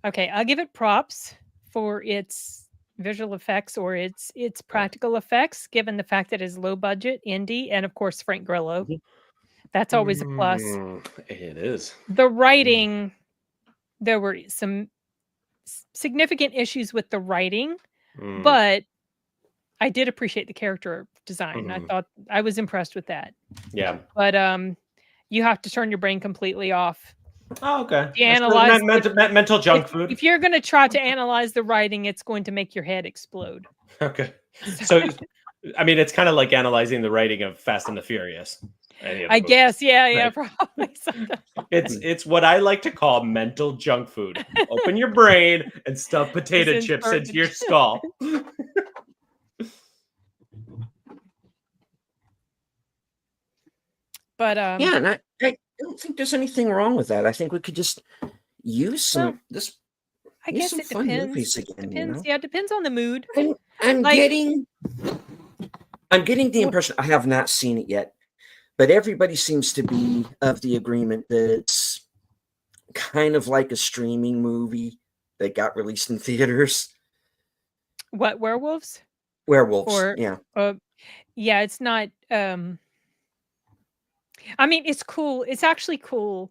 Okay, I'll give it props for its visual effects or its practical effects, given the fact that it's low budget, indie, and of course Frank Grillo. That's always a plus. It is. The writing, there were some significant issues with the writing, but I did appreciate the character design. I thought I was impressed with that. Yeah. But you have to turn your brain completely off. Oh, okay. Analyze mental junk food. If you're going to try to analyze the writing, it's going to make your head explode. Okay. So, I mean, it's kind of like analyzing the writing of Fast and the Furious. I guess, yeah, probably. It's what I like to call mental junk food. Open your brain and stuff potato chips into your skull. But yeah, and I don't think there's anything wrong with that. I think we could just use some I guess it depends. Depends. Yeah, it depends on the mood. I'm getting the impression, I have not seen it yet, but everybody seems to be of the agreement that it's kind of like a streaming movie that got released in theaters. What, Werewolves? Werewolves, yeah. Yeah, it's not... I mean, it's cool. It's actually cool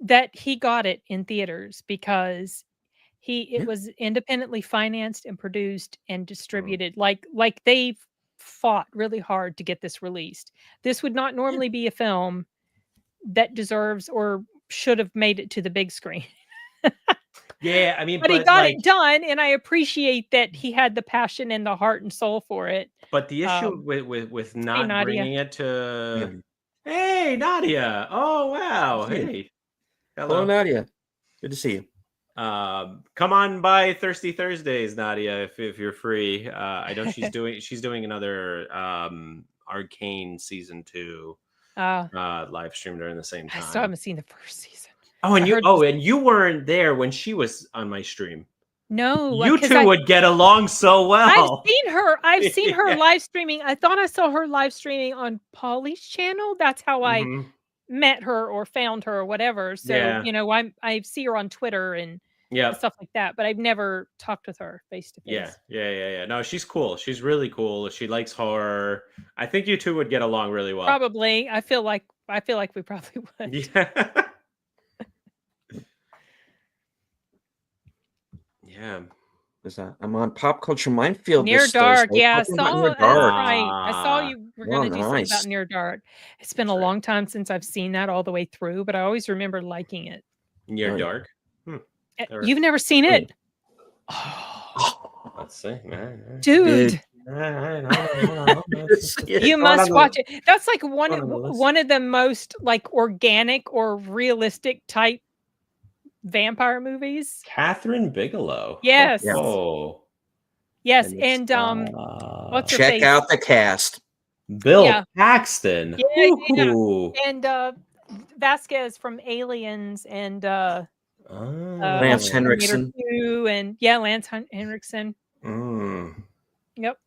that he got it in theaters because it was independently financed and produced and distributed. Like they fought really hard to get this released. This would not normally be a film that deserves or should have made it to the big screen. Yeah, I mean, but he got it done, and I appreciate that he had the passion and the heart and soul for it. But the issue with not bringing it to Hey, Nadia. Oh, wow. Hey. Hello, Nadia. Good to see you. Come on by Thirsty Thursdays, Nadia, if you're free. I know she's doing another Arcane season 2 live stream during the same time. I still haven't seen the first season. Oh, and you weren't there when she was on my stream. No, you two would get along so well. I've seen her live streaming. I thought I saw her live streaming on Polly's channel. That's how I met her or found her or whatever. So I see her on Twitter and stuff like that, but I've never talked with her face to face. Yeah. No, she's cool. She's really cool. She likes horror. I think you two would get along really well. Probably. I feel like we probably would. Yeah. Yeah. I'm on Pop Culture Minefield. Near Dark. Yeah, I saw Near Dark. Right. I saw you were going to do something about Near Dark. It's been a long time since I've seen that all the way through, but I always remember liking it. Near Dark? You've never seen it? Let's see. Dude. You must watch it. That's like one of the most like organic or realistic type vampire movies. Catherine Bigelow. Yes. Oh. Yes, and what's her check face? out the cast. Bill Paxton. Yeah. And Vasquez from Aliens and Lance Henriksen. And Lance Henriksen. Yep.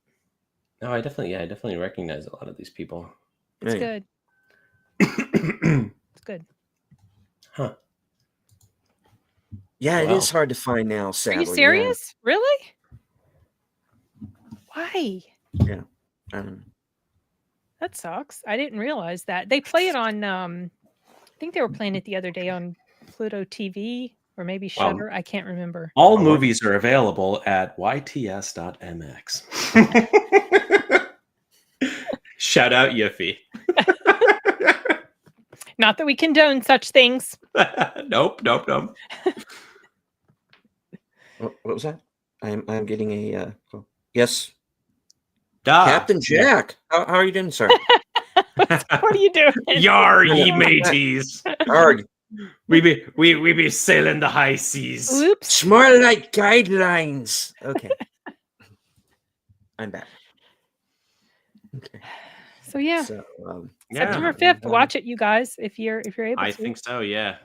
No, I definitely recognize a lot of these people. It's good. It's good. Huh. Yeah, it is hard to find now, sadly. Are you serious? Yeah. Really? Why? Yeah. That sucks. I didn't realize that. They play it on I think they were playing it the other day on Pluto TV or maybe Shudder. I can't remember. All movies are available at yts.mx. Shout out Yiffy. Not that we condone such things. Nope. What was that? I'm getting a yes. Duh. Captain Jack. How are you doing, sir? What are you doing? Yar, ye mateys. Arg. We be sailing the high seas. Oops. More like guidelines. Okay. I'm back. Okay. So yeah. September 5th. Watch it, you guys, if you're able to. I think so, yeah.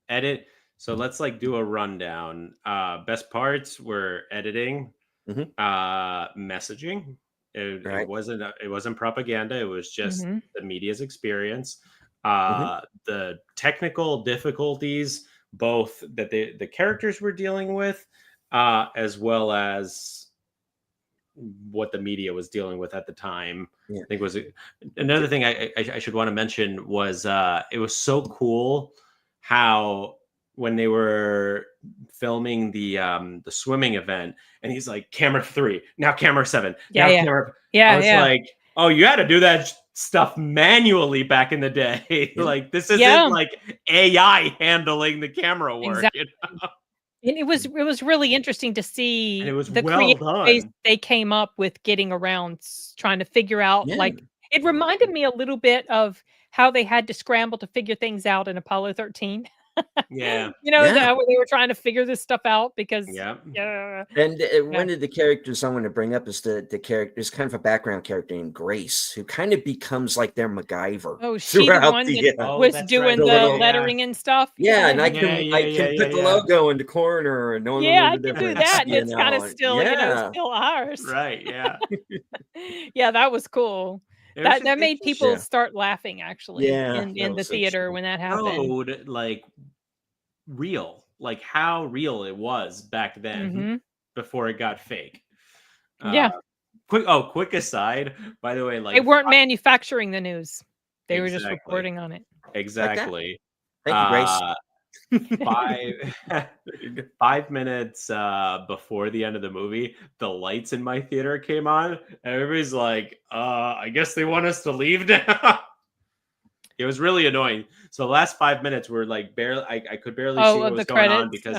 Edit. So let's do a rundown. Best parts were editing, messaging. It wasn't propaganda. It was just the media's experience. The technical difficulties, both that the characters were dealing with, as well as what the media was dealing with at the time. I think was another thing I should want to mention was it was so cool how when they were filming the swimming event and he's like camera 3 now camera 7 camera I was like, oh, you had to do that stuff manually back in the day. Like this isn't like AI handling the camera work. Exactly. You know? And it was really interesting to see the creative ways they came up with getting around trying to figure out. Like it reminded me a little bit of how they had to scramble to figure things out in Apollo 13. Yeah. When they were trying to figure this stuff out because And one of the characters I want to bring up is the character is kind of a background character named Grace, who kind of becomes like their MacGyver. Oh, she's the one that was doing the lettering and stuff. Yeah, and I can put the logo in the corner, and no one will know the I can do that, and it's kind of still still ours. Right? Yeah. Yeah, that was cool. That made people start laughing actually in the theater when that happened. Like real, like how real it was back then before it got fake. Quick aside, by the way, they weren't manufacturing the news. They were just reporting on it. Exactly. Thank you, Grace. 5 minutes before the end of the movie, the lights in my theater came on, and everybody's like, I guess they want us to leave now. It was really annoying. So the last 5 minutes were like barely, I could barely see what was going on because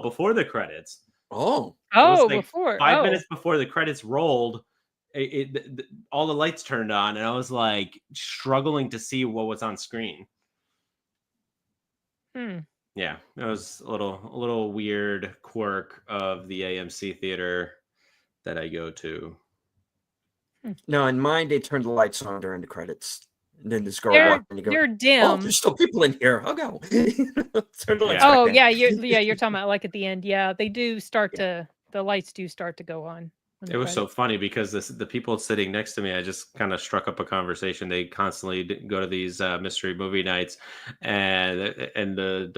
before the credits. Before 5 minutes before the credits rolled, all the lights turned on, and I was like struggling to see what was on screen. Yeah, it was a little weird quirk of the AMC theater that I go to. No, in mine they turned the lights on during the credits. And then this girl walked in and you're dim. Oh, there's still people in here. I'll go. Turn the lights you're talking about like at the end. Yeah, they do start the lights do start to go on. It was so funny because the people sitting next to me, I just kind of struck up a conversation. They constantly go to these mystery movie nights, and the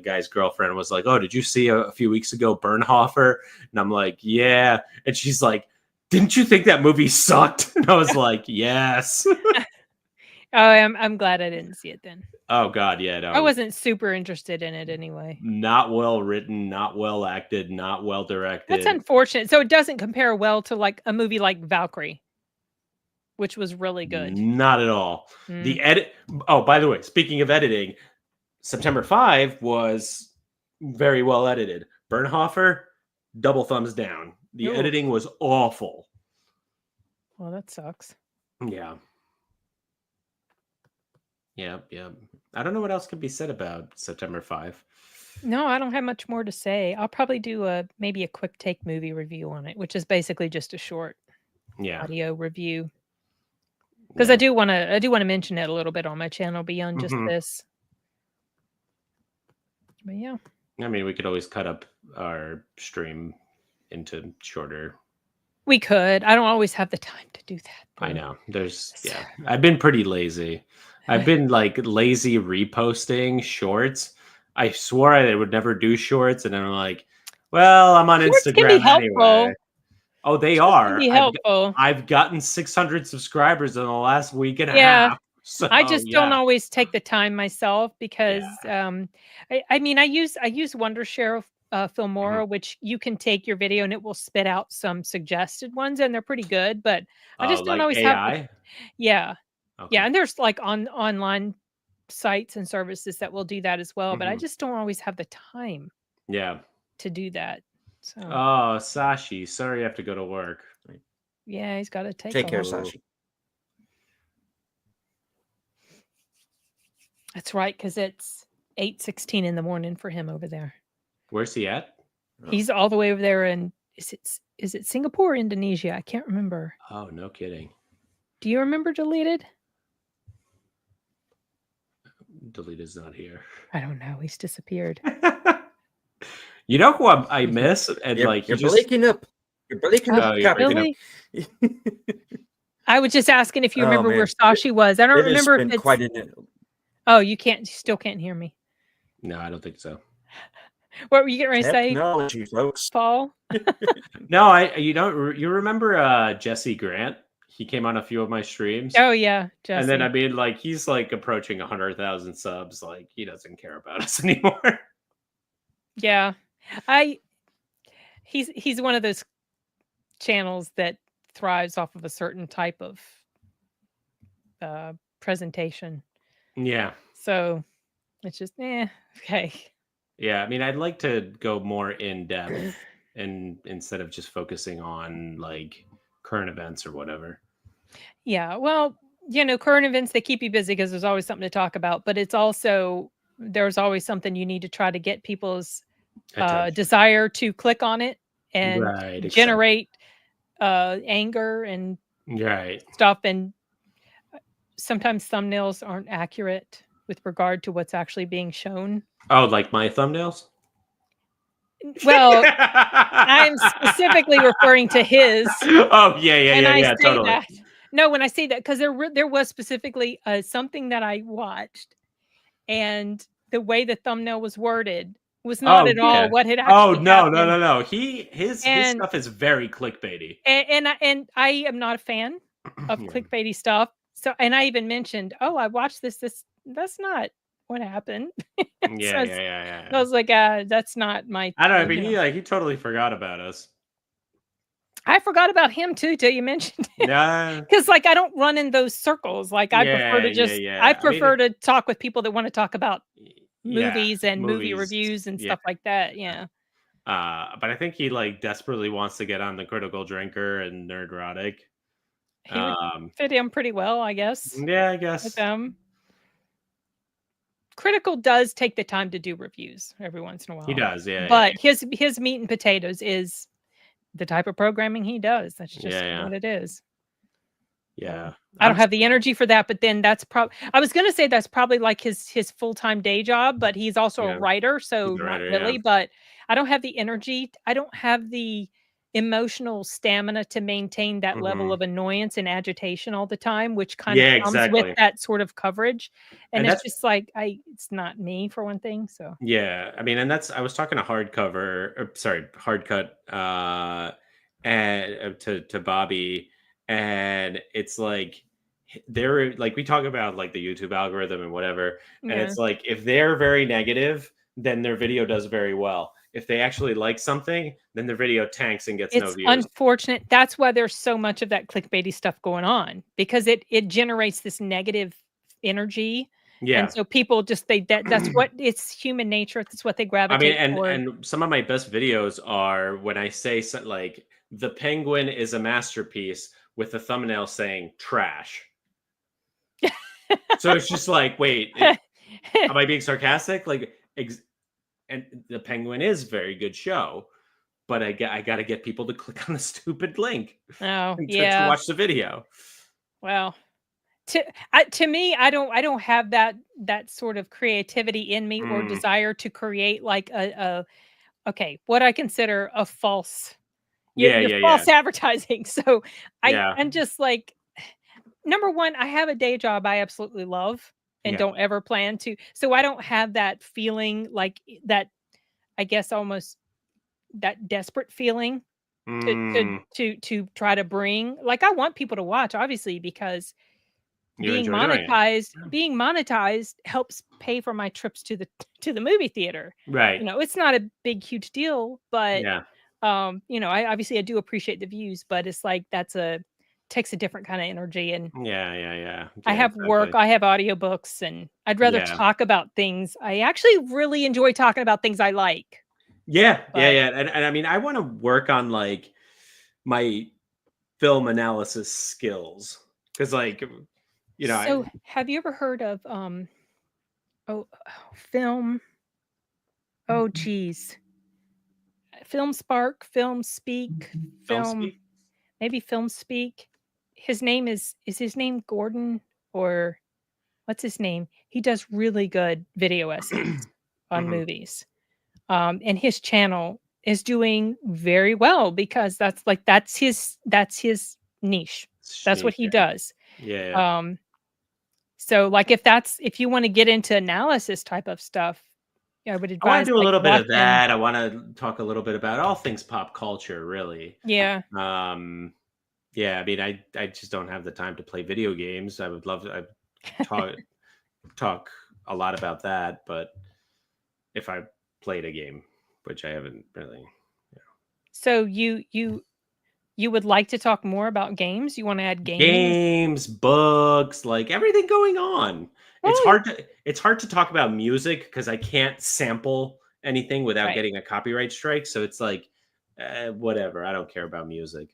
guy's girlfriend was like, "Oh, did you see a few weeks ago Bernhofer?" And I'm like, "Yeah," and she's like, "Didn't you think that movie sucked?" And I was like, "Yes." I'm glad I didn't see it then. Oh God, yeah. No. I wasn't super interested in it anyway. Not well written, not well acted, not well directed. That's unfortunate. So it doesn't compare well to like a movie like Valkyrie, which was really good. Not at all. The edit. Oh, by the way, speaking of editing, September 5 was very well edited. Bernhofer, double thumbs down. The editing was awful. Well, that sucks. Yeah. Yep. I don't know what else could be said about September 5. No, I don't have much more to say. I'll probably do maybe a quick take movie review on it, which is basically just a short audio review. Because I do want to mention it a little bit on my channel beyond just this. But yeah. I mean, we could always cut up our stream into shorter. We could. I don't always have the time to do that. Though. I know. I've been pretty lazy. I've been like lazy reposting shorts. I swore I would never do shorts, and then I'm like, well, I'm on shorts Instagram can be helpful. anyway. Oh, they are. Can be helpful. I've gotten 600 subscribers in the last week and a half. So, I just don't always take the time myself because I mean I use Wondershare Filmora, which you can take your video and it will spit out some suggested ones, and they're pretty good. But I just don't always AI? have. Yeah, and there's like online sites and services that will do that as well. But I just don't always have the time. Yeah. To do that. So. Oh, Sashi, sorry you have to go to work. Yeah, he's got to take care, Sashi. That's right, because it's 8:16 in the morning for him over there. Where's he at? He's all the way over there in is it Singapore or Indonesia? I can't remember. Oh, no kidding. Do you remember Deleted? Deleted's not here. I don't know. He's disappeared. You know who I miss? And you're breaking up. You're breaking up. Really? I was just asking if you remember where Sashi was. I don't remember if it's quite Oh, you still can't hear me. No, I don't think so. What were you getting ready to say? Technology, folks. Paul? No, you remember Jesse Grant? He came on a few of my streams. Oh yeah, Jesse. And then I mean, like he's like approaching 100,000 subs. Like he doesn't care about us anymore. Yeah, he's one of those channels that thrives off of a certain type of presentation. Yeah. So it's just okay. Yeah, I mean, I'd like to go more in depth and instead of just focusing on like current events or whatever. Yeah, well, current events, they keep you busy because there's always something to talk about, but it's also there's always something you need to try to get people's desire to click on it and generate anger and stuff. And sometimes thumbnails aren't accurate with regard to what's actually being shown. Oh, like my thumbnails? Well, I'm specifically referring to his. Oh, yeah, totally. That. No, when I say that, because there was specifically something that I watched, and the way the thumbnail was worded was not at all what had actually happened. No. His stuff is very clickbaity. And I am not a fan of clickbaity stuff. So, and I even mentioned, I watched this. That's not what happened. Yeah. I was like, that's not my. I don't know. I mean, he totally forgot about us. I forgot about him too till you mentioned it. Yeah. Because I don't run in those circles. I prefer to I prefer to talk with people that want to talk about movies and movie reviews and stuff like that. Yeah. But I think he desperately wants to get on the Critical Drinker and Nerdrotic. He would fit in pretty well, I guess. Yeah, I guess. With them. Critical does take the time to do reviews every once in a while. He does, yeah. But his meat and potatoes is the type of programming he does. That's just what it is. Yeah. I don't have the energy for that, but then that's probably I was going to say that's probably his full-time day job, but he's also a writer, so not really, but I don't have the energy. I don't have the emotional stamina to maintain that level of annoyance and agitation all the time, which kind of comes with that sort of coverage. And it's just it's not me for one thing. So I mean, and I was talking to Hardcut, and to Bobby, and it's they're we talk about the YouTube algorithm and whatever, and it's if they're very negative, then their video does very well. If they actually like something, then the video tanks and gets no views. It's unfortunate. That's why there's so much of that clickbaity stuff going on, because it generates this negative energy. Yeah. And so people just that's what it's human nature. That's what they gravitate toward. And some of my best videos are when I say the Penguin is a masterpiece with a thumbnail saying trash. So it's just wait, am I being sarcastic? And the Penguin is a very good show, but I got to get people to click on the stupid link. Oh, to watch the video. Well, To me, I don't have that sort of creativity in me or desire to create like a okay, what I consider a false you're false advertising. So I'm just like, number one, I have a day job I absolutely love and don't ever plan to. So I don't have that feeling like that, I guess almost that desperate feeling to try to bring, like, I want people to watch, obviously, because being monetized helps pay for my trips to the movie theater. Right. You know, it's not a big, huge deal, but you know, I do appreciate the views, but it's like takes a different kind of energy. And I have work, I have audiobooks, and I'd rather talk about things. I actually really enjoy talking about things I like. And I mean, I want to work on like my film analysis skills, because like, you know. So have you ever heard of film? Oh geez. Film Spark, Film Speak, maybe Film Speak. His name is his name Gordon, or what's his name? He does really good video essays on movies. And his channel is doing very well because that's his niche. That's what he does. So like if you want to get into analysis type of stuff, I would advise. I want to do a little bit of that. I want to talk a little bit about all things pop culture, really. Yeah. I mean, I just don't have the time to play video games. I would love to talk a lot about that, but if I played a game, which I haven't really. So you would like to talk more about games? You want to add games, books, like everything going on. It's hard to talk about music because I can't sample anything without getting a copyright strike. So it's like, whatever. I don't care about music.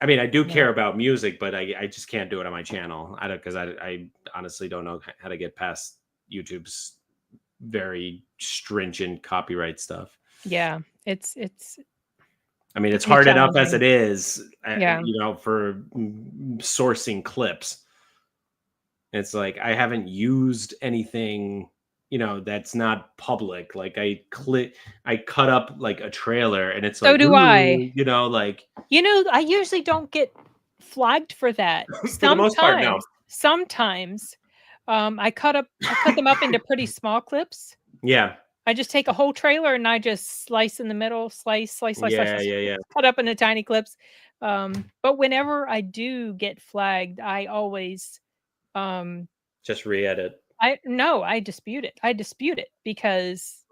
I mean, I do care about music, but I just can't do it on my channel. I honestly don't know how to get past YouTube's very stringent copyright stuff. Yeah, it's. I mean, it's hard enough as it is, you know, for sourcing clips. It's like, I haven't used anything, you know, that's not public. Like I cut up like a trailer, and it's so do I. You know, like, I usually don't get flagged for that. For the most part, no. Sometimes I cut them up into pretty small clips. Yeah. I just take a whole trailer and I just slice in the middle, slice, cut up into tiny clips. But whenever I do get flagged, I always just re-edit. I dispute it. I dispute it because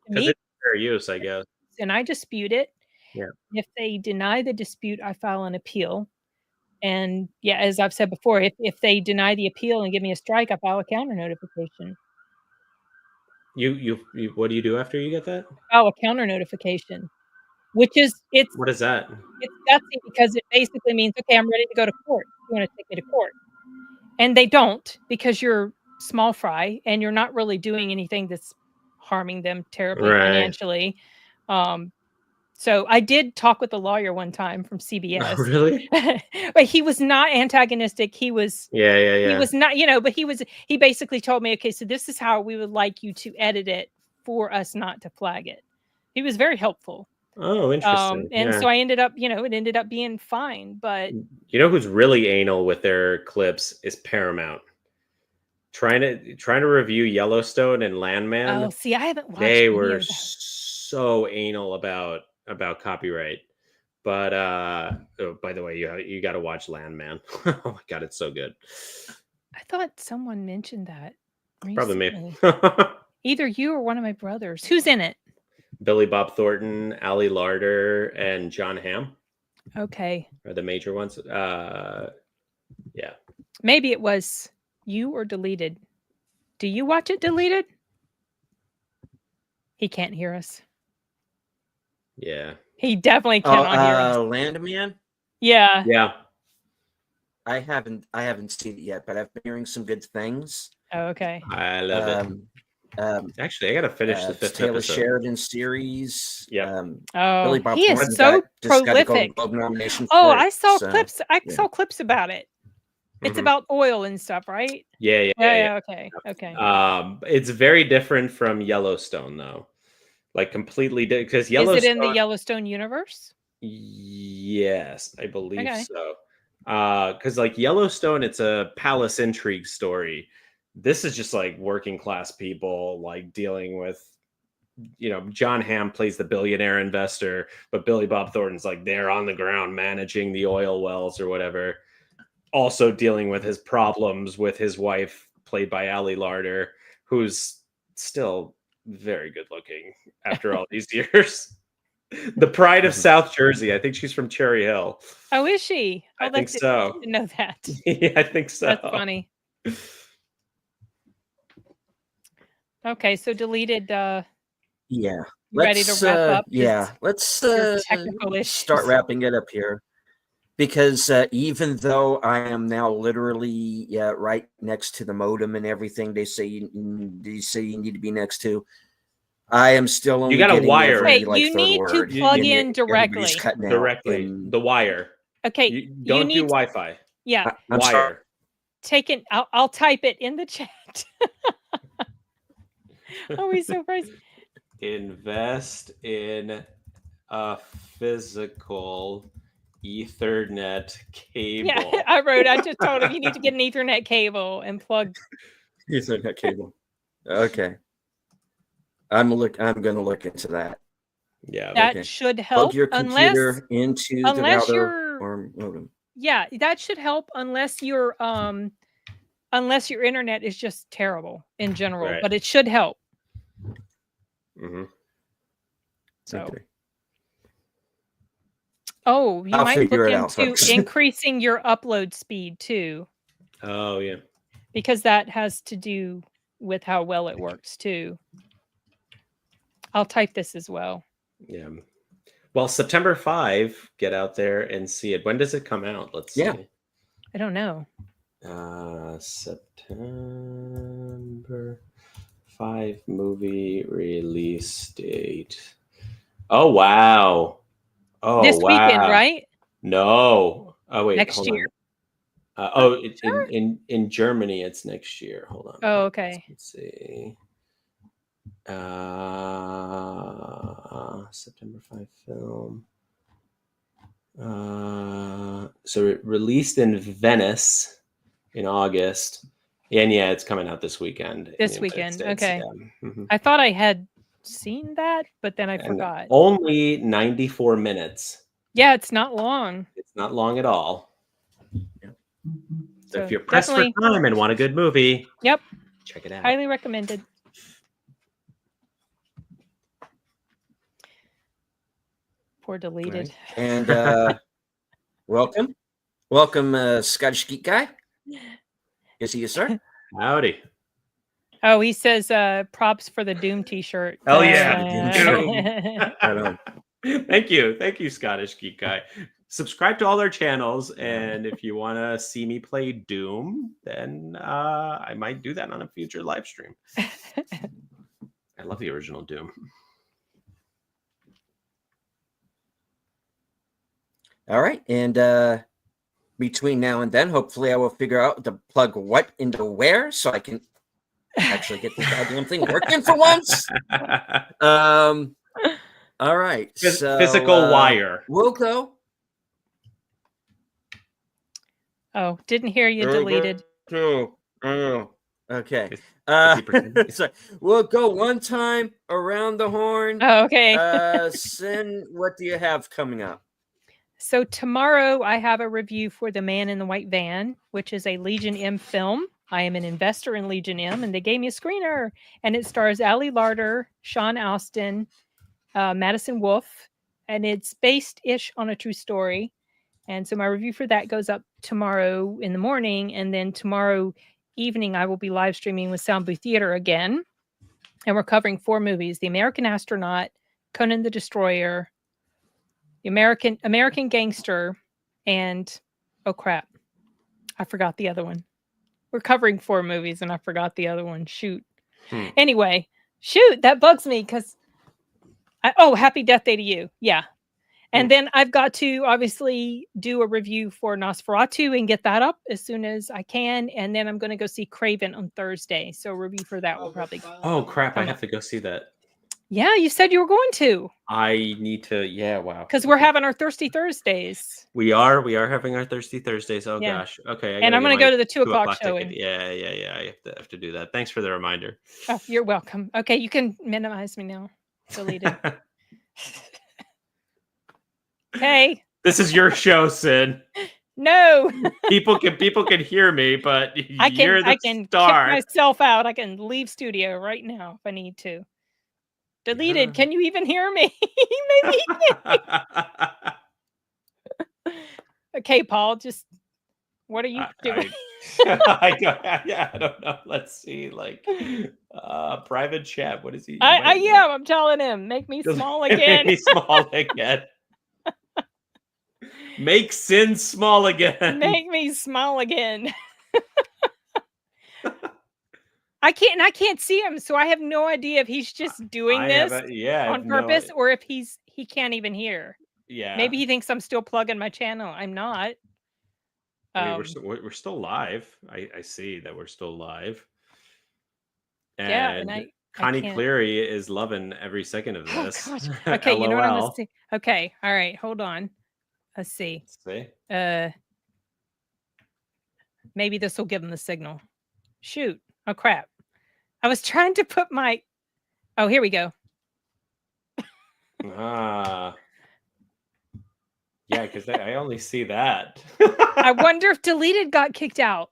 it's fair use, I guess. And I dispute it. Yeah. If they deny the dispute, I file an appeal. And yeah, as I've said before, if they deny the appeal and give me a strike, I file a counter notification. You what do you do after you get that? Oh, a counter notification, which is what is that? It's gutsy because it basically means, okay, I'm ready to go to court. You want to take me to court? And they don't, because you're small fry and you're not really doing anything that's harming them terribly financially. So I did talk with a lawyer one time from CBS. Oh, really? But he was not antagonistic. He was He was not, but he basically told me, okay, so this is how we would like you to edit it for us not to flag it. He was very helpful. Oh, interesting. And so I ended up, it ended up being fine. But you know who's really anal with their clips is Paramount. Trying to review Yellowstone and Landman. Oh, see, I haven't watched. They were so anal about copyright. But by the way, you got to watch Landman. Oh my god, it's so good. I thought someone mentioned that recently. Probably me. Either you or one of my brothers. Who's in it? Billy Bob Thornton, Ali Larter, and John Hamm. Okay. Are the major ones. Yeah. Maybe it was you or Deleted. Do you watch it, Deleted? He can't hear us. Yeah. He definitely cannot hear us. Landman? Yeah. Yeah. I haven't seen it yet, but I've been hearing some good things. Oh, okay. I love it. Actually, I gotta finish the fifth Taylor episode. Sheridan series. Yeah. Billy Bob he is so prolific. Globe nomination I saw clips. I saw clips about it. It's about oil and stuff, right? Yeah. Okay. It's very different from Yellowstone, though. Like completely different, because Yellowstone. Is it in the Yellowstone universe? Yes, I believe Okay. so. Because like Yellowstone, it's a palace intrigue story. This is just like working class people like dealing with, John Hamm plays the billionaire investor, but Billy Bob Thornton's like there on the ground managing the oil wells or whatever. Also dealing with his problems with his wife, played by Ali Larter, who's still very good looking after all these years. The pride of South Jersey. I think she's from Cherry Hill. Oh, is she? I think so. I didn't know that. Yeah, I think so. That's funny. Okay, so deleted. Yeah. Ready to wrap up? Yeah. Let's technical issues. Start wrapping it up here. Because even though I am now literally right next to the modem and everything they say you need to be next to, I am still only. You got a wire. Wait, you need to plug in directly. Directly, the wire. Okay, don't do Wi-Fi. Yeah, wire. Take it. I'll type it in the chat. Oh, he's so crazy. Invest in a physical Ethernet cable. Yeah, I just told him you need to get an Ethernet cable and plug. Ethernet cable. Okay. I'm going to look into that. Yeah, that should help. Plug your computer into the router or modem. Yeah, that should help unless your internet is just terrible in general, right. But it should help. Mm-hmm. So. Okay. Oh, you might look into increasing your upload speed too. Oh, yeah. Because that has to do with how well it works too. I'll type this as well. Yeah. Well, September 5, get out there and see it. When does it come out? Let's see. I don't know. September 5 movie release date. Oh, wow. Oh, this weekend, right? No. Oh, wait. Next year. In Germany, it's next year. Hold on. Oh, okay. Let's see. September 5 film. So it released in Venice in August. And yeah, it's coming out this weekend. This weekend. Okay. Yeah. Mm-hmm. I thought I had seen that, but then I forgot. Only 94 minutes. Yeah, it's not long. It's not long at all. Yeah. So if you're pressed for time and want a good movie, yep, check it out. Highly recommended. Poor deleted. Right. And welcome, Scottish Geek Guy. Is he a sir? Howdy. Oh, he says props for the Doom t-shirt. Oh yeah. Thank you, Scottish Geek Guy. Subscribe to all their channels, and if you want to see me play Doom, then I might do that on a future live stream. I love the original Doom. All right, and between now and then, hopefully I will figure out to plug what into where so I can actually get this goddamn thing working for once. All right. So, physical wire. We'll go. Oh, didn't hear you deleted. Okay. So we'll go one time around the horn. Oh, okay. Sin, what do you have coming up? So tomorrow I have a review for The Man in the White Van, which is a Legion M film. I am an investor in Legion M, and they gave me a screener. And it stars Ali Larter, Sean Astin, Madison Wolfe, and it's based-ish on a true story. And so my review for that goes up tomorrow in the morning, and then tomorrow evening I will be live streaming with Sound Booth Theater again. And we're covering 4 movies: The American Astronaut, Conan the Destroyer, The American Gangster, and oh crap, I forgot the other one. We're covering 4 movies and I forgot the other one. Shoot. Anyway, that bugs me because Happy Death Day to You. Yeah. And then I've got to obviously do a review for Nosferatu and get that up as soon as I can. And then I'm going to go see Craven on Thursday. So a review for that will probably. Oh crap! I have to go see that. Yeah, you said you were going to. I need to. Yeah, wow. Because we're having our Thirsty Thursdays. We are having our Thirsty Thursdays. Oh gosh. Okay. And I'm going to go to the 2 o'clock showing. Yeah. I have to do that. Thanks for the reminder. Oh, you're welcome. Okay, you can minimize me now. Delete it. Okay. This is your show, Sin. No. people can hear me, but I can kick myself out. I can leave studio right now if I need to. Deleted. Yeah. Can you even hear me? Maybe he can. Okay, Paul, just what are you doing? I don't know. Let's see. Like private chat. What is he? I'm telling him, make me small again. Make me small again. Make Sin small again. Make me small again. I can't see him, so I have no idea if he's just doing this on purpose or if he can't even hear. Yeah. Maybe he thinks I'm still plugging my channel. I'm not. I mean, we're still live. I see that we're still live. And Connie Cleary is loving every second of this. Oh, okay, you know what I'm gonna see. Okay, all right, hold on. Let's see. Maybe this will give him the signal. Shoot. Oh crap. I was trying to put my here we go. Yeah, because I only see that. I wonder if Deleted got kicked out.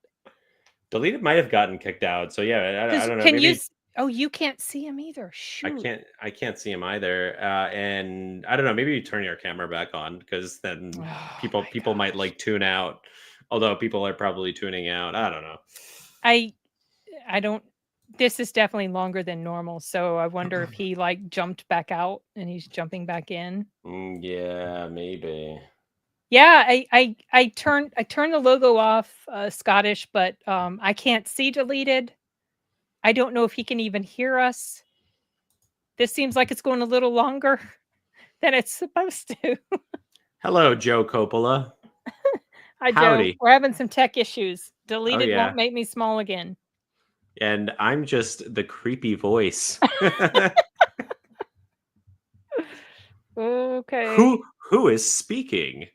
Deleted might have gotten kicked out. So yeah, I don't know. Can you? Oh, you can't see him either. Shoot. I can't see him either. And I don't know. Maybe you turn your camera back on because then people might like tune out. Although people are probably tuning out. I don't know. I don't. This is definitely longer than normal, so I wonder if he like jumped back out and he's jumping back in. Yeah, maybe. Yeah, I turned the logo off, Scottish, but I can't see Deleted. I don't know if he can even hear us. This seems like it's going a little longer than it's supposed to. Hello, Joe Coppola. Hi, Howdy. Joe. We're having some tech issues. Deleted won't make me small again. And I'm just the creepy voice. Okay. Who is speaking?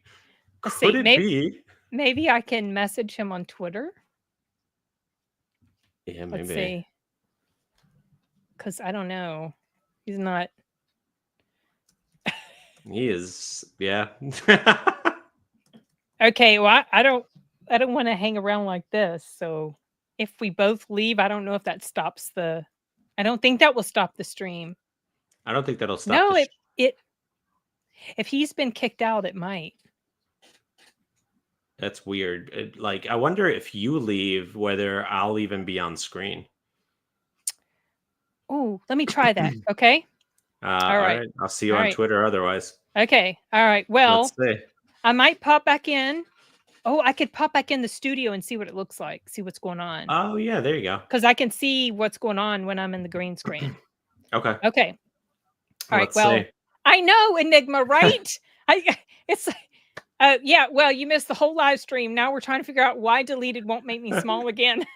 Let's Could see. it be? Maybe I can message him on Twitter. Yeah, maybe. Let's see. Because I don't know. He's not. He is. Yeah. Okay. Well, I don't want to hang around like this. So if we both leave, I don't know if that stops I don't think that will stop the stream. I don't think that'll stop. No, if he's been kicked out, it might. That's weird. I wonder if you leave, whether I'll even be on screen. Oh, let me try that. Okay. All right. I'll see you on Twitter otherwise. Okay. All right. Well, let's see. I might pop back in. Oh, I could pop back in the studio and see what it looks like. See what's going on. Oh, yeah. There you go. Because I can see what's going on when I'm in the green screen. Okay. All right. Well, see. I know, Enigma, right? Yeah. Well, you missed the whole live stream. Now we're trying to figure out why Deleted won't make me small again.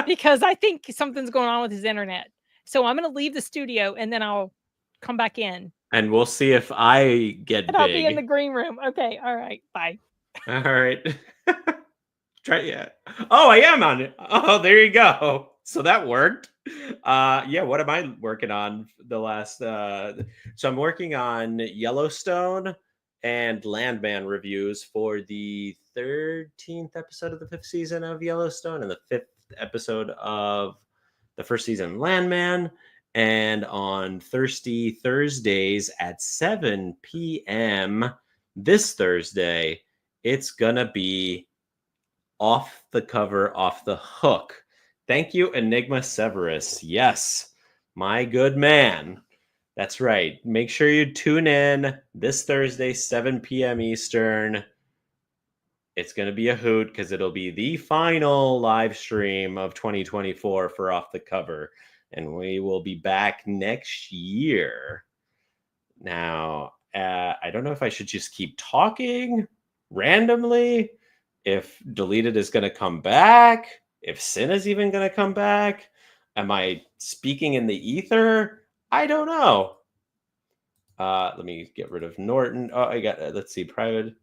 Because I think something's going on with his internet. So I'm going to leave the studio and then I'll come back in. And we'll see if I get big. I'll be in the green room. Okay. All right. Bye. All right. Try. Yeah. Oh, I am on it. Oh, there you go. So that worked. Yeah. What am I working on the last? So I'm working on Yellowstone and Landman reviews for the 13th episode of the 5th season of Yellowstone and the 5th episode of the 1st season Landman. And on Thirsty Thursdays at 7 p.m. this Thursday, it's gonna be Off the Cover, Off the Hook. Thank you, Enigma Severus. Yes, my good man. That's right. Make sure you tune in this Thursday, 7 p.m. Eastern. It's going to be a hoot because it'll be the final live stream of 2024 for Off the Cover. And we will be back next year. Now, I don't know if I should just keep talking randomly, if deleted is going to come back, if Sin is even going to come back. Am I speaking in the ether? I don't know. Let me get rid of Norton. Oh, I got, let's see, private.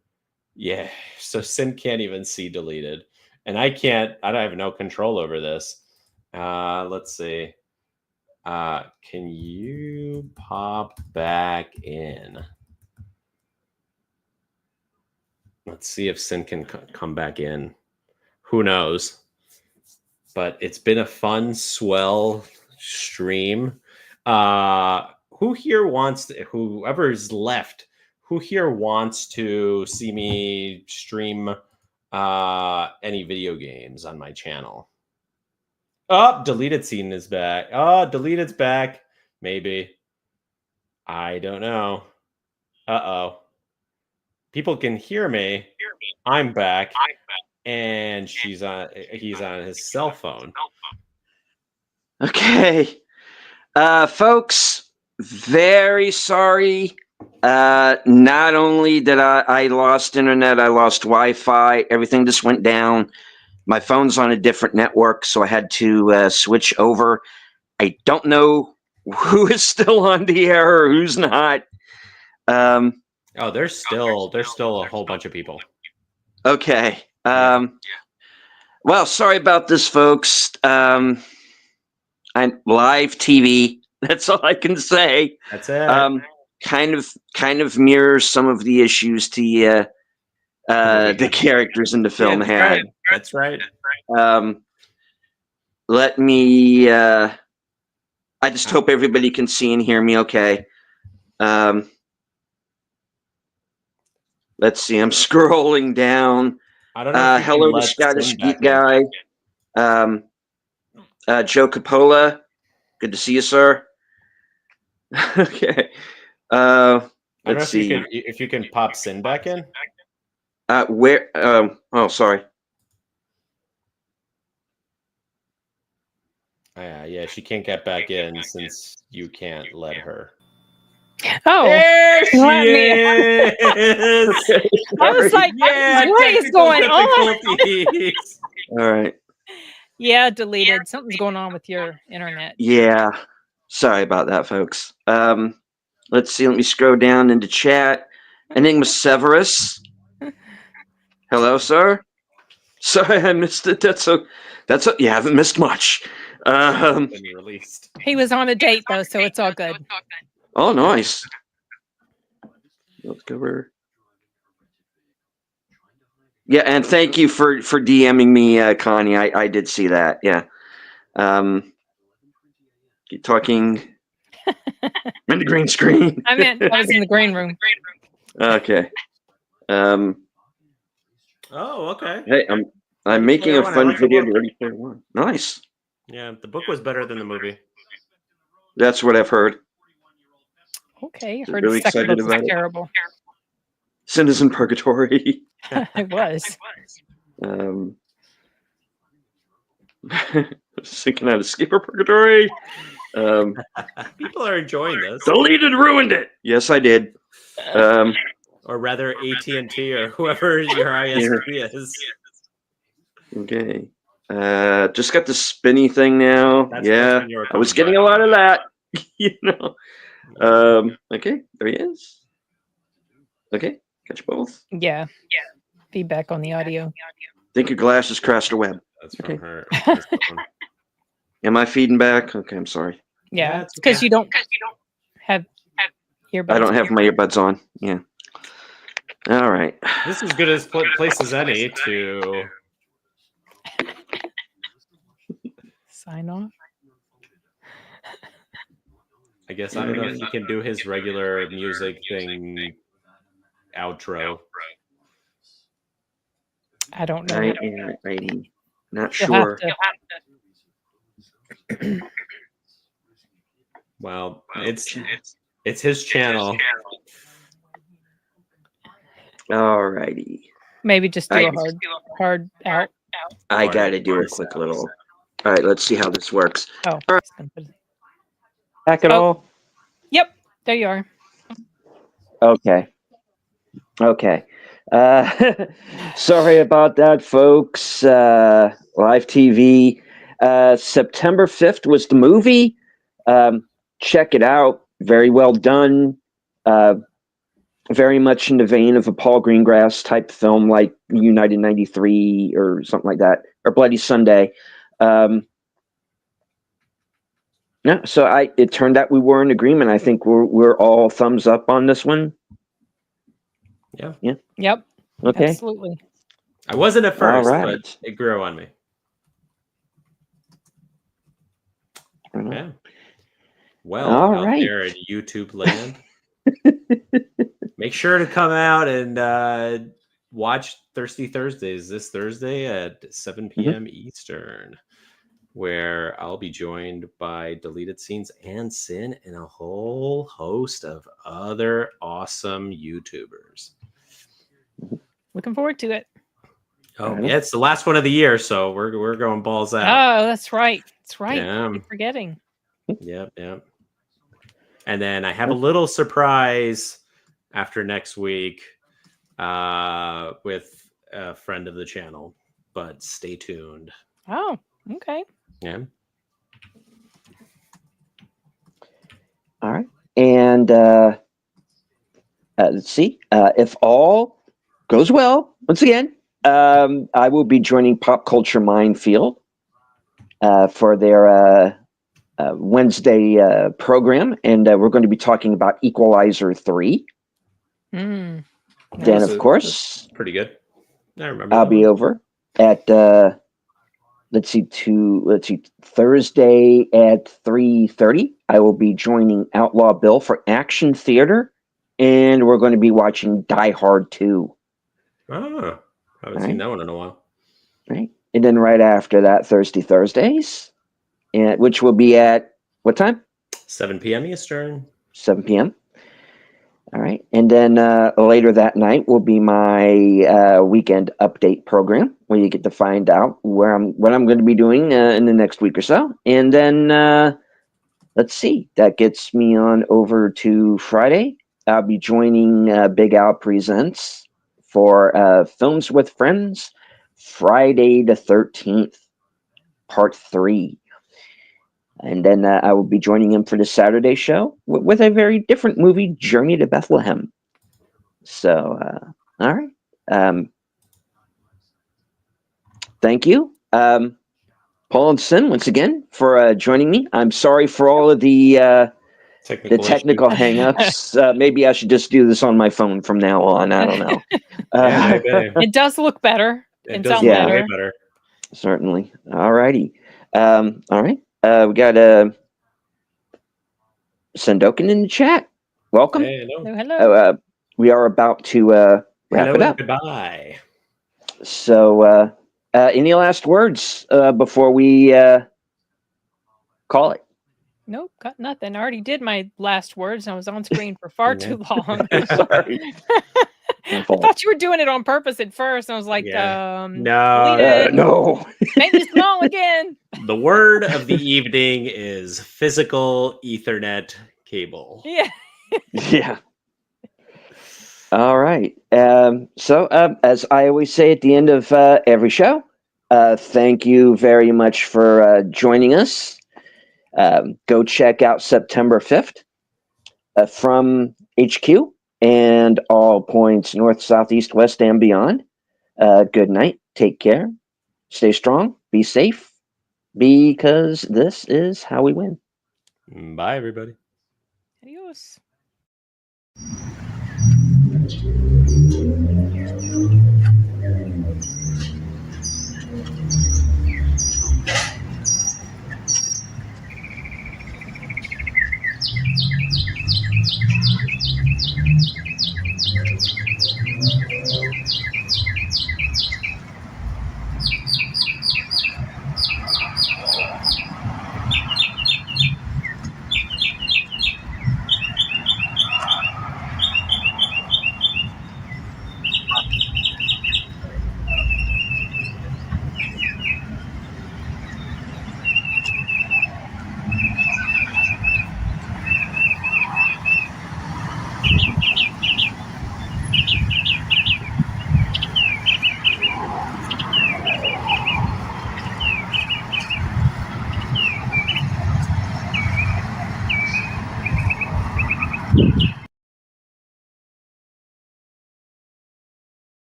Yeah, so Sin can't even see deleted. And I have no control over this. Let's see. Can you pop back in? Let's see if Sin can come back in. Who knows? But it's been a fun, swell stream. Who here wants to, whoever's left, who here wants to see me stream any video games on my channel? Oh, deleted scene is back. Oh, deleted's back. Maybe. I don't know. Uh-oh. People can hear me. I'm back. And he's on his cell phone. Okay. Folks, very sorry. Not only did I lost internet, I lost Wi-Fi. Everything just went down. My phone's on a different network, so I had to switch over. I don't know who is still on the air or who's not. Oh, there's still a whole bunch of people. Okay. Well, sorry about this, folks. I'm live TV. That's all I can say. That's it. Kind of mirrors some of the issues the characters in the film had. Right. That's right. Let me. I just hope everybody can see and hear me. Okay. Let's see. I'm scrolling down. I don't know. Hello to Scottish Geek Guy. Joe Coppola. Good to see you, sir. Okay. Let's see. If you can pop Sin back in. Where? Oh, sorry. Yeah, she can't get back in since you can't let her. Oh, there she is. I was like, what is going on? All right. Yeah, deleted. Something's going on with your internet. Yeah. Sorry about that, folks. Let's see. Let me scroll down into chat. Enigma Severus. Hello, sir. Sorry, I missed it. You haven't missed much. He was on a date though, so it's all good. Oh, nice. Let's cover. Yeah, and thank you for DMing me, Connie. I did see that. Yeah. Keep talking. In the green screen. I was in the green room. Okay. Oh, okay. Hey, I'm making a fun video to Ready Player One. Nice. Yeah, the book was better than the movie. That's what I've heard. Okay, I heard really the second excited book was about it. terrible. Citizen Purgatory. It was. Thinking how to escape Purgatory. People are enjoying this. Deleted ruined it. Yes, I did. Or rather, AT&T or whoever your ISP is. Okay. Just got the spinny thing now. That's I was getting a lot of that. Okay, there he is. Okay, catch both. Yeah. Feedback on the audio. Think your glasses crashed the web. That's from her. Am I feeding back? Okay, I'm sorry. Yeah, it's because you don't have earbuds. I don't have my earbuds on. Yeah. All right. This is as good as place as any to sign off. I guess I don't know if he can do his regular music thing outro. I don't know. I'm not sure. Well, it's his channel. All righty. Maybe just do a hard out. I gotta do a quick little. All right, let's see how this works. Oh. Back at all? Yep, there you are. Okay. Okay. Sorry about that, folks. Live TV. September 5th was the movie. Check it out. Very well done. Very much in the vein of a Paul Greengrass type film like United 93 or something like that, or Bloody Sunday. So it turned out we were in agreement. I think we're all thumbs up on this one. Yeah. Yep. Okay. Absolutely. I wasn't at first, right. but it grew on me. Yeah. Well, all out right. there in YouTube land, make sure to come out and watch Thirsty Thursdays this Thursday at 7 p.m. Eastern, where I'll be joined by Deleted Scenes and Sin and a whole host of other awesome YouTubers. Looking forward to it. Oh, yeah, it's the last one of the year, so we're going balls out. Oh, that's right. That's right. Yeah. Keep forgetting. Yep. And then I have a little surprise after next week with a friend of the channel, but stay tuned. Oh, okay. Yeah. All right. And let's see. If all goes well, once again, I will be joining Pop Culture Minefield for their Wednesday program, and we're going to be talking about Equalizer 3. Then, of course, pretty good. I remember. I'll be over at Thursday at 3:30. I will be joining Outlaw Bill for Action Theater, and we're going to be watching Die Hard 2. Oh, I haven't seen that one in a while. Right, and then right after that, Thursdays, which will be at what time? 7 p.m. Eastern. 7 p.m. All right. And then later that night will be my weekend update program where you get to find out what I'm going to be doing in the next week or so. And then let's see, that gets me on over to Friday. I'll be joining Big Al Presents for Films with Friends, Friday the 13th, part 3. And then I will be joining him for the Saturday show with a very different movie, Journey to Bethlehem. So, all right. Thank you, Paul and Sin, once again, for joining me. I'm sorry for all of the technical hang-ups. Maybe I should just do this on my phone from now on. I don't know. It does look better. It does look way better. Certainly. All righty. All right. We got Sendoken in the chat. Welcome. Hey, hello. Hello. We are about to wrap it up. Goodbye. So, any last words before we call it? Nope, got nothing. I already did my last words. I was on screen for far too long. Sorry. I thought you were doing it on purpose at first. I was like, no. Make me small again. The word of the evening is physical Ethernet cable. Yeah. Yeah. All right. So, as I always say at the end of every show, thank you very much for joining us. Go check out September 5th from HQ and all points north, south, east, west, and beyond. Good night. Take care. Stay strong. Be safe. Because this is how we win. Bye, everybody. Adios.